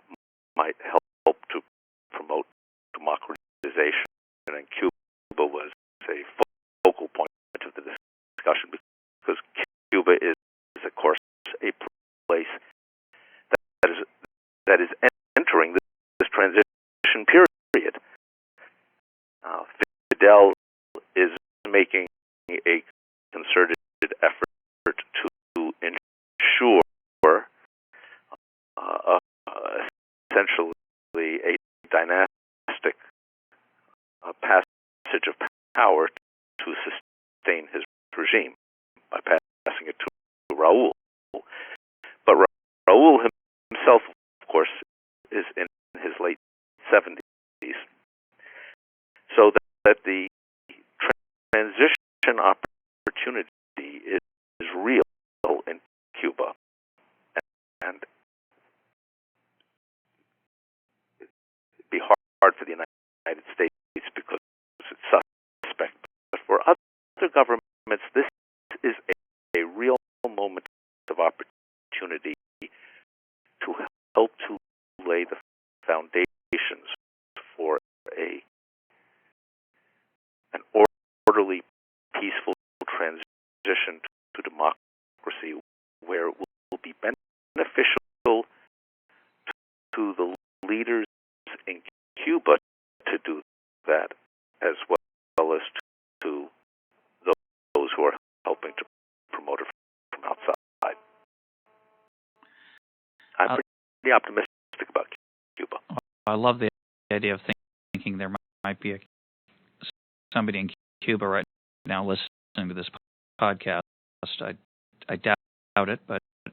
Speaker 2: might help to promote democratization. And Cuba was a focal point of the discussion because Cuba is, of course, a place that is entering this transition period. Fidel is making a concerted effort to ensure essentially a dynastic passage of power to sustain his regime by passing it to Raúl. But Raúl himself, of course, is in his late 70s. So that the transition opportunity is real in Cuba. And it'd be hard for the United States because it's suspect. But for other governments, this is a real moment of opportunity to help to lay the foundations for an orderly, peaceful transition to democracy, where it will be beneficial to the leaders in Cuba to do that, as well as to those who are helping to promote it from outside. I'm pretty optimistic about Cuba.
Speaker 1: I love the idea of thinking there might be somebody in Cuba right now listening to this podcast. I doubt it, but it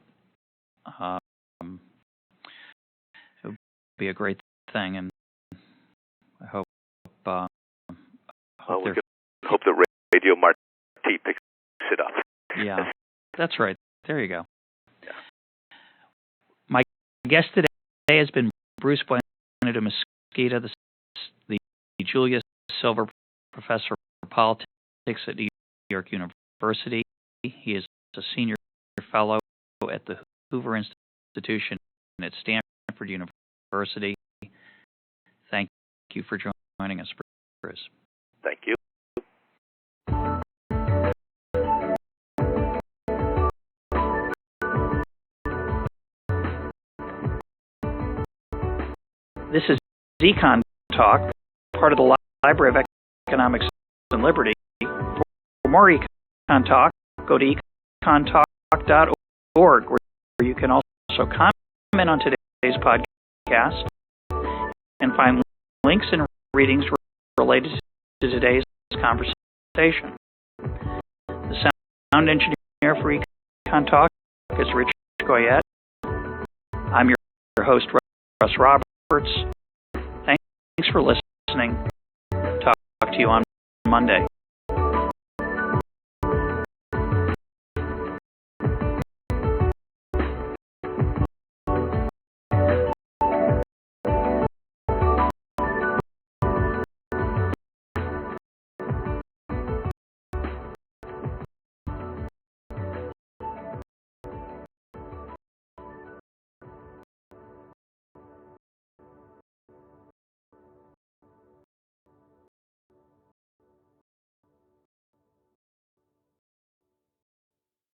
Speaker 1: would be a great thing, and I hope.
Speaker 2: We can hope that Radio Marti picks it up.
Speaker 1: Yeah, that's right. There you go.
Speaker 2: Yeah.
Speaker 1: My guest today has been Bruce Bueno de Mesquita, the Julius Silver Professor of Politics at New York University. He is a senior fellow at the Hoover Institution at Stanford University. Thank you for joining us, Bruce.
Speaker 2: Thank you.
Speaker 1: This is Econtalk, part of the Library of Economics and Liberty. For more Econtalk, go to econtalk.org, where you can also comment on today's podcast and find links and readings related to today's conversation. The sound engineer for Econtalk is Rich Goyette. I'm your host, Russ Roberts. Thanks for listening. Talk to you on Monday.